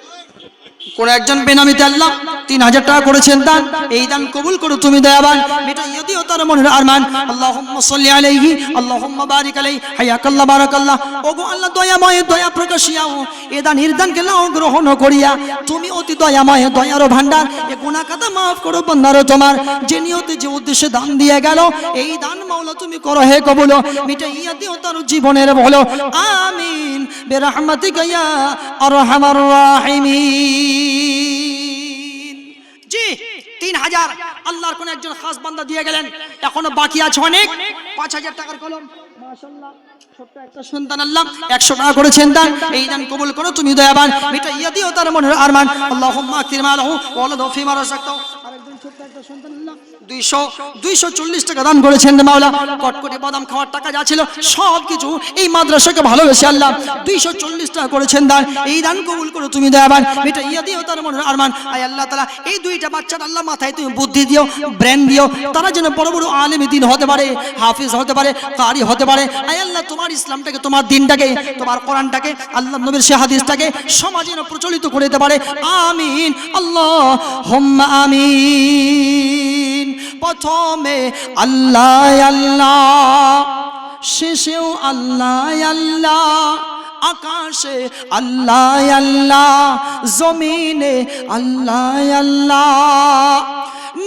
কোন একজন বেনামিতে আল্লাহ 3000 টাকা করেছেন দান, এই দান কবুল করো তুমি দয়াবান, মিটাইয়া দিও তার মনের আরমান। আল্লাহুম্মা সাল্লি আলাইহি আল্লাহুম্মা বারিক আলাইহি হায়াকাল্লাহ বারাকাল্লাহ। ওগো আল্লাহ দয়াময় দয়া প্রকাশিয়াও এ দান নির্দানকে নাও গ্রহণ করিয়া, তুমি অতি দয়াময় দয়ার ভান্ডার, এ গুনাহ খাতা maaf করো বান্দার তোমার, যে নিয়তে যে উদ্দেশ্যে দান দিয়ে গেল এই দান মাওলা তুমি করো হে কবুল, মিটাইয়া দিও তার জীবনের ভালো। আমিন বিরহমাতিকা ইয়া আরহামার রাহিমিন। জি 3000 আল্লাহর কোন একজন খাস বান্দা দিয়ে গেলেন, এখনো বাকি আছে অনেক। 5000 টাকার কলম মাশাআল্লাহ, ছোট্ট একটা সন্তান আল্লাহ 100 টাকা করেছেন দান, এই দান কবুল করো তুমি দয়াবান, মিটাইয়া দিও তার মনের আরমান। আল্লাহুম্মা আকরিম আলাহু ওয়া ওয়ালাদহু ফিমা রাযাকতাহু। আরেকজন ছোট্ট একটা সন্তান আল্লাহ 240 টাকা দান করেছেন রে মাওলা। কটকটি বাদাম খাওয়ার টাকা যা ছিল সব কিছু এই মাদ্রাসাকে ভালোবেসে আল্লাহ 240 টাকা করেছেন দান। এই দান কবুল করো তুমি দয়াবান। এটা ইয়া দিও তার মনের আরমান। আয় আল্লাহ তাআলা এই দুইটা বাচ্চার আল্লাহ মাথায় তুমি বুদ্ধি দিও, ব্রেন দিও, তারা যেন বড় বড় আলেম দ্বীন হতে পারে, হাফিজ হতে পারে, কারি হতে পারে। আয় আল্লাহ তোমার ইসলামটাকে, তোমার দ্বীনটাকে, তোমার কোরআনটাকে, আল্লাহ নবীর সে হাদিসটাকে সমাজে যেন প্রচলিত করে দিতে পারে। আমিন আল্লাহুম্মা আমিন। প্রথমে আল্লাহ আল্লাহ, শেষেও আল্লাহ আল্লাহ, আকাশে আল্লাহ আল্লাহ, জমিনে আল্লাহ আল্লাহ।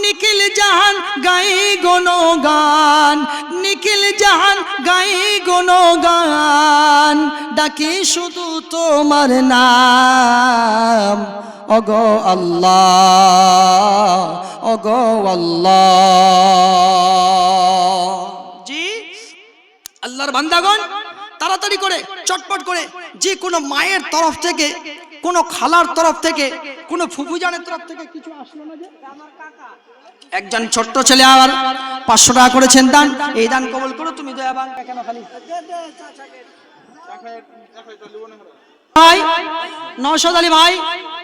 নিখিল জাহান গাই গুণগান, নিখিল জাহান গাই গুণগান, ডাকি শুধু তোমার নাম ওগো আল্লাহ, ওগো আল্লাহ। জি আল্লাহর বান্দাগণ তাড়াতাড়ি করে, চটপট করে, যে কোনো মায়ের তরফ থেকে, কোনো খালার তরফ থেকে, কোনো ফুফুজানের তরফ থেকে কিছু আসলো না যে? একজন ছোট্ট ছেলে আবার 500 টাকা করেছেন দান। এই দান কবুল করো তুমি দয়াবান। কেন খালি ভাই নওশাদ আলী ভাই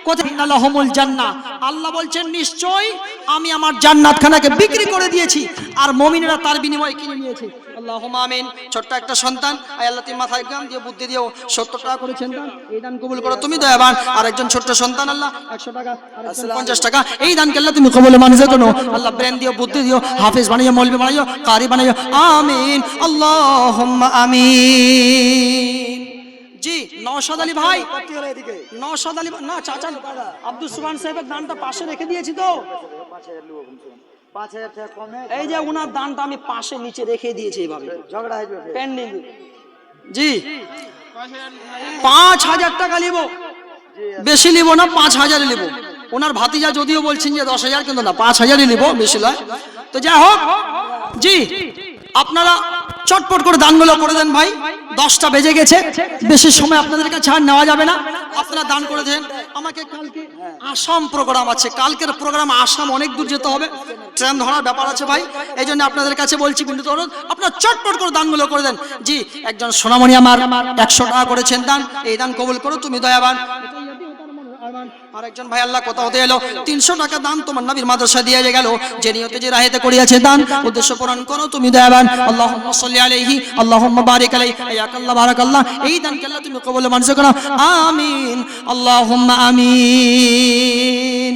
কোথায়? লাহুমুল জান্নাহ। আল্লাহ বলছেন নিশ্চয় আমি আমার জান্নাত খানাকে বিক্রি করে দিয়েছি আর মুমিনেরা তার বিনিময়ে কিনে নিয়েছে। আল্লাহুম্মা আমিন। ছোট্ট একটা সন্তান, আয় আল্লাহ তুমি মাথায় জ্ঞান দিয়ে বুদ্ধি দিও, 70 টাকা করেছেন দান। এই দান কবুল করো তুমি দয়াবান। আর একজন ছোট্ট সন্তান আল্লাহ 100 টাকা, আর 50 টাকা, এই দানকে আল্লাহ তুমি কবুল মঞ্জুর করো। আল্লাহ ব্রেন দিও, বুদ্ধি দিও, হাফেজ বানাইও, মৌলভী বানাইও, কারি বানাইও। আমিন আল্লাহুম্মা আমিন। জি নওশাদ আলী ভাই, নওশাদ আলী না চাচা আব্দুল সুবহান সাহেবের দানটা পাশে রেখে দিয়েছি তো, 5000 টাকা কমে এই যে ওনার দানটা আমি পাশে নিচে রেখে দিয়েছি এইভাবে ঝগড়া হইবে। পেন্ডিং। জি 5000 টাকা নিব, বেশি নিব না, 5000 নিব। ওনার ভাতিজা যদিও বলছেন যে 10,000, কিন্তু না 5000ই নিব, বেশি নয়। তো যাই হোক, জি আপনারা চটপট করে দানগুলো করে দেন ভাই, 10টা বেজে গেছে, বেশি সময় আপনাদের কাছে আর নেওয়া যাবে না। আপনারা দান করে দেন। আমাকে কালকে আসাম প্রোগ্রাম আছে, কালকের প্রোগ্রাম আসাম অনেক দূর যেতে হবে, ট্রেন ধরার ব্যাপার আছে ভাই। এই জন্য আপনাদের কাছে বলছি বিনীত অনুরোধ, আপনারা চটপট করে দানগুলো করে দেন। জি একজন সোনামণি আমার 100 টাকা করেছেন দান। এই দান কবুল করো তুমি দয়াবান। আর একজন ভাই আল্লাহ কথা হতে এলো 300 টাকা দান তোমার নবীর মাদ্রাসা দিয়ে গেল, যে নিয়তে যে রাহেতে করিয়াছে দান, উদ্দেশ্য পূরণ করো তুমি দয়াবান। আল্লাহুম্মা সাল্লি আলাইহি, আল্লাহুম্মা বারিক আলাইহি, ইয়াকাল্লাহ বারাকাল্লাহ। এই দানকে আল্লাহ তুমি কবুল মঞ্জুর করো। আমিন আল্লাহুম্মা আমিন।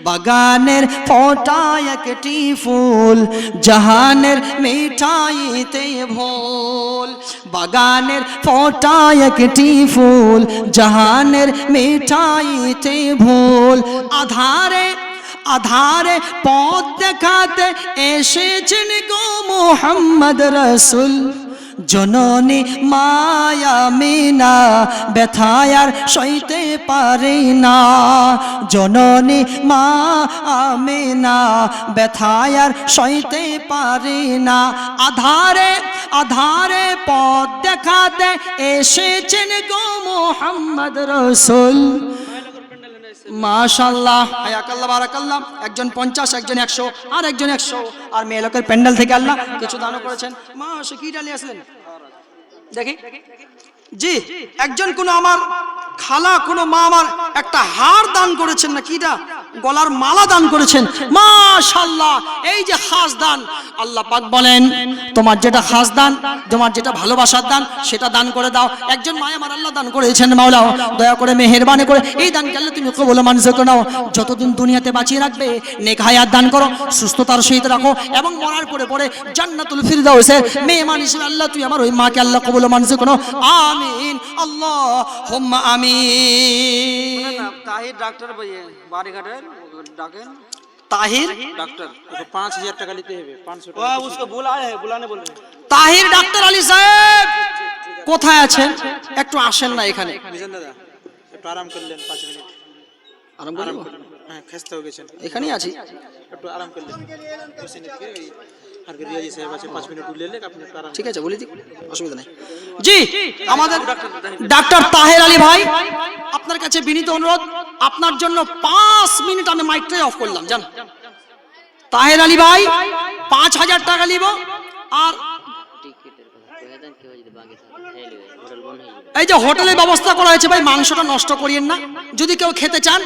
বাগানের ফোটায় একটি ফুল, জাহানের মিঠাইতে ভোল। বাগানের ফোটায় একটি ফুল, জাহানের মিঠাইতে ভোল। আধারে আধারে পথ দেখাতে এসেছেন গো মুহাম্মদ রাসূল। জননী মায়া মিনা ব্যথায়ার সইতে পারে না, জননী মা আমিনা ব্যথায়ার সইতে পারে না। আধারে আধারে পথ দেখাতে এসেছেন গো মুহাম্মদ রাসূল। মাশাআল্লাহ, হায়াকাল্লাহ বারাকাল্লাহ। একজন 50, একজন 100, আর একজন 100। আর মেয়ে লোকের প্যান্ডেল থেকে আল্লাহ কিছু দান করেছেন। মাশা কি ডালি আসলেন দেখি। জি একজন কোন আমার খালা, কোন মা আমার একটা হার দান করেছেন, না কিটা গলার মালা দান করেছেন। মাশাআল্লাহ, এই যে খাস দান, আল্লাহ পাক বলেন তোমার যেটা খাস দান, তোমার যেটা ভালোবাসার দান, সেটা দান করে দাও। একজন মা আমার আল্লাহ দান করেছেন, মাওলা দয়া করে মেহেরবানি করে এই দানকে আল্লাহ তুমি কবুল মঞ্জুর করে নাও। যতদিন দুনিয়াতে বাঁচিয়ে রাখবে নেক হায়াত দান করো, সুস্থতার সহিত রাখো, এবং মরার পরে পরে জান্নাতুল ফিরদাউসের মেহমান হিসেবে আল্লাহ তুই আমার ওই মাকে আল্লাহ কবুল মঞ্জুর করো। আমিন আল্লাহুম্মা আমিন। তাহির ডাক্তার বাড়িঘাটের ডাকেন, ताहिर डॉक्टर 5000 টাকা নিতে হবে, 500 টাকা उसको बुलाया है, बुलाने बोल रहे हैं। ताहिर डॉक्टर আলী সাহেব কোথায় আছেন? একটু আসেন না এখানে। মিজান দাদা একটু আরাম করলেন 5 মিনিট। আরাম করব? হ্যাঁ খাস্তা হয়ে গেছেন, এখানেই আছি। একটু আরাম করলেন। বসে নিতে ওই আর রিয়াজি সাহেব আছে, 5 মিনিট উঠলে আপনি একটু আরাম। ঠিক আছে বলি দি, অসুবিধা নেই। জি আমাদের ডাক্তার তাহের আলী ভাই, আপনার কাছে বিনীত অনুরোধ, আপনার জন্য 5 মিনিট আমি মাইকটাই অফ করলাম। জান তাহের আলী ভাই 5000 টাকা নিব। আর এই যে হোটেলের ব্যবস্থা করা হয়েছে ভাই, মাংসটা নষ্ট করিয়েন না, যদি কেউ খেতে চান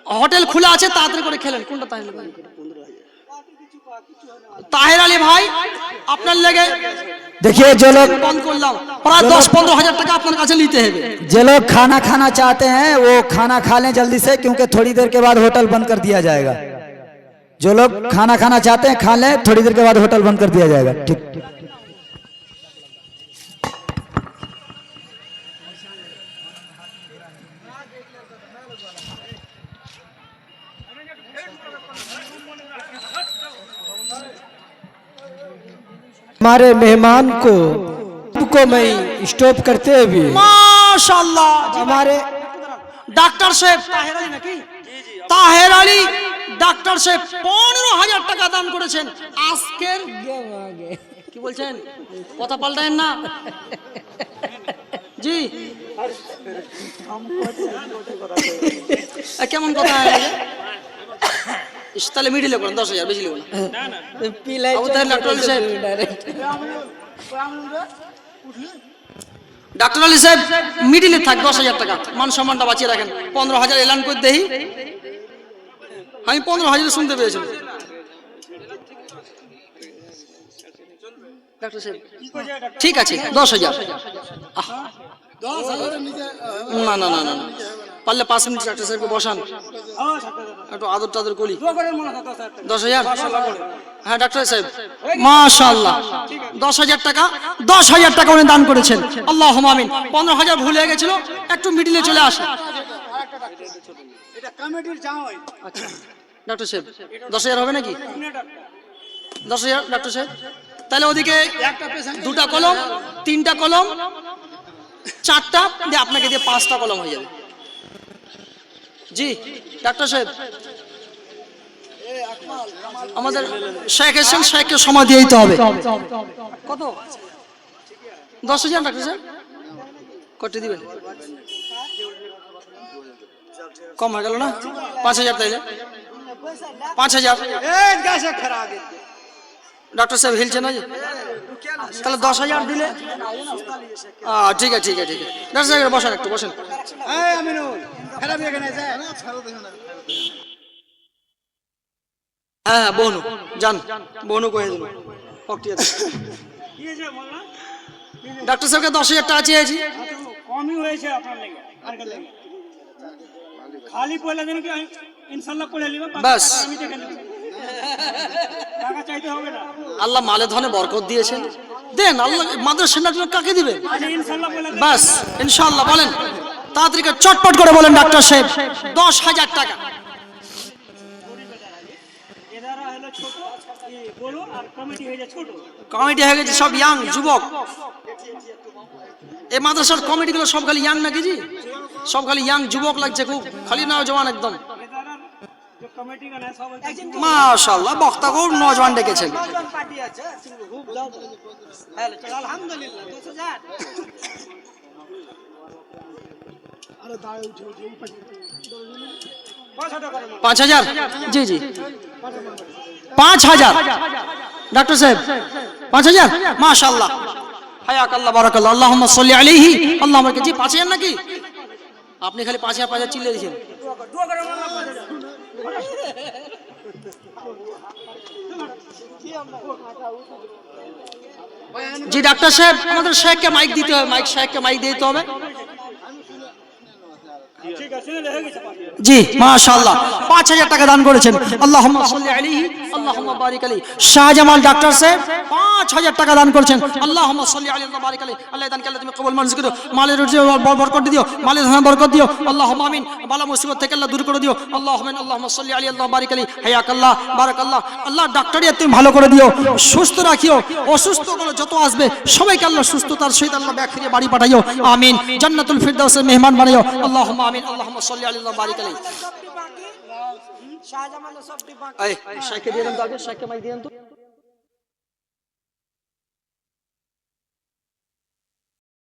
হোটেল খোলা আছে, তাড়াতাড়ি করে খেলেন। কোনটা তাহের ভাই? তাহের আলী ভাই আপনার লেগে देखिए जो लोग বন্ধ করলাম, প্রায় 10-15 হাজার টাকা আপনার কাছে নিতে হবে। जो लोग खाना खाना चाहते हैं वो खाना खा लें जल्दी से, क्योंकि थोड़ी देर के बाद होटल बंद कर दिया जाएगा। जो लोग खाना खाना चाहते हैं खा लें, थोड़ी देर के बाद होटल बंद कर दिया जाएगा। ठीक। हमारे मेहमान को मैं स्टॉप करते हुए মাশাআল্লাহ हमारे ডাক্তার সাহেব তাহের আলী নাকি? তাহের আলী ডাক্তার সাহেব 15,000 টাকা দান করেছেন আজকের। কি বলছেন? কথা পাল্টায়েন না জি। কেমন কথা? তাহলে মিডিলে করেন 10,000, বেশি লিব না। ডাক্তার আলী সাহেব মিডিলে থাক 10,000 টাকা, মান সম্মানটা বাঁচিয়ে রাখেন। 15,000 এলান করে দেই, আমি 15,000 শুনতে পেয়েছিলাম। ডাক্তার সাহেব ঠিক আছে 10,000। না না না না, পারলে 5 মিনিট ডাক্তার সাহেবকে বসান, একটু আদর টাদর করি। 10,000? হ্যাঁ ডাক্তার সাহেব মাশাআল্লাহ 10,000 টাকা, 10,000 টাকা উনি দান করেছেন। আল্লাহুম্মা আমিন। 15,000 ভুলে গেছিল, একটু মিডিলে চলে আসে। আচ্ছা ডাক্তার সাহেব 10,000 হবে নাকি? 10,000 ডাক্তার সাহেব। তাহলে ওদিকে 2টা কলম, 3টা কলম, 4টা দিয়ে আপনাকে দিয়ে 5টা কলম হয়ে যাবে। জি ডাক্তার সাহেব আমাদের শেখ এসেছেন, শেখকে সময় দিয়ে দিতে হবে। কত? 10,000 ডাক্তার সাহেব কত দিবেন? কম হয়ে গেল না? 5,000 তাইলে 5,000। ডাক্তার সাহেব হিলছে না? তাহলে 10,000 দিলে ঠিক আছে ঠিক আছে ঠিক আছে। ডাক্তার সাহেব বসেন, একটু বসেন। হ্যাঁ বনু যান, বনু কয়ে দিন। ডাক্তার সাহেবকে 10,000 টাকা চেয়েছি। কমই হয়েছে আপনার লেগে, খালি পয়লা দিন কি ইনশাআল্লাহ পড়ে নিব, বাস আমি দেখে নেব, টাকা চাইতে হবে না। আল্লাহ মালে ধনে বরকত দিয়েছেন, দেন। আল্লাহ মাদ্রাসা নাটক কাকে দিবে? ইনশাআল্লাহ পয়লা বাস ইনশাআল্লাহ। বলেন তাড়াতাড়ি করে চটপট করে বলেন ডাক্তার সাহেব 10,000 টাকা। এদারা হলো ছোট বড়, আর কমিটি হয়ে যায় ছোট। কমিটি হয়ে গেছে সব ইয়াং যুবক। এই মাদ্রাসার কমিটিগুলো সব খালি ইয়াং নাকি জি? সব খালি ইয়াং যুবক লাগছে, খুব খালি নওজওয়ান একদম। এদারার যে কমিটি গানা সব মাশাআল্লাহ বক্তা খুব নওজওয়ান ডেকেছেন। পার্টি আছে খুব দাও। হ্যালো চল আলহামদুলিল্লাহ 10,000। আরে দাঁড়ে উঠে 5,000 জি জি 5,000 ডাক্তার সাহেব 5,000 মাশাআল্লাহ হায়াকাল্লাহ বারাকাল্লাহ আল্লাহুম্মা সাল্লি আলাইহি আল্লাহুম্মা। জি 5,000 নাকি? আপনি খালি 5,000 চিল্লে দিয়েছেন। জি ডাক্তার সাহেব আমাদের শেখকে মাইক দিতে হবে, মাইক শেখকে মাইক দিতে হবে। ঠিক আছে হয়ে গেছে। জি মাশাআল্লাহ 5,000 টাকা দান করেছেন। আল্লাহুম্মা সাল্লি আলাইহি আল্লাহুম্মা বারিক আলাইহি। শাহজামাল ডাক্তার সাহেব 5,000 টাকা দান করেছেন। আল্লাহুম্মা সাল্লি আলাইহি ওয়া বারিক আলাইহি। আল্লাহ দান করলে তুমি কবুল মঞ্জুর করো, মালের রুজি বরকত দিও, মালের ধনে বরকত দিও। আল্লাহুম্মা আমিন। বালা মুসিবত থেকে আল্লাহ দূর করে দিও। আল্লাহুম্মা আল্লাহুম্মা সাল্লি আলাইহি আল্লাহ বারিক আলাইহি। হায়াকাল্লাহ বারাকাল্লাহ। আল্লাহ ডাক্তারিয়া তুমি ভালো করে দিও, সুস্থ রাখিও, অসুস্থ গুলো যত আসবে সবাইকে আল্লাহ সুস্থতার সহিত আল্লাহ ব্যাগ ফিরিয়ে বাড়ি পাঠাইও। আমিন। জান্নাতুল ফিরদাউসের মেহমান বানাইও। আল্লাহুম্মা আমিন। আল্লাহুম্মা সাল্লি আলাইহি ওয়া বারিক আলাইহি। শাহজামাল সব বাকি। এই শেখকে দিয়ে দেন তো, আগে শেখকে মাইক দিয়ে দেন তো।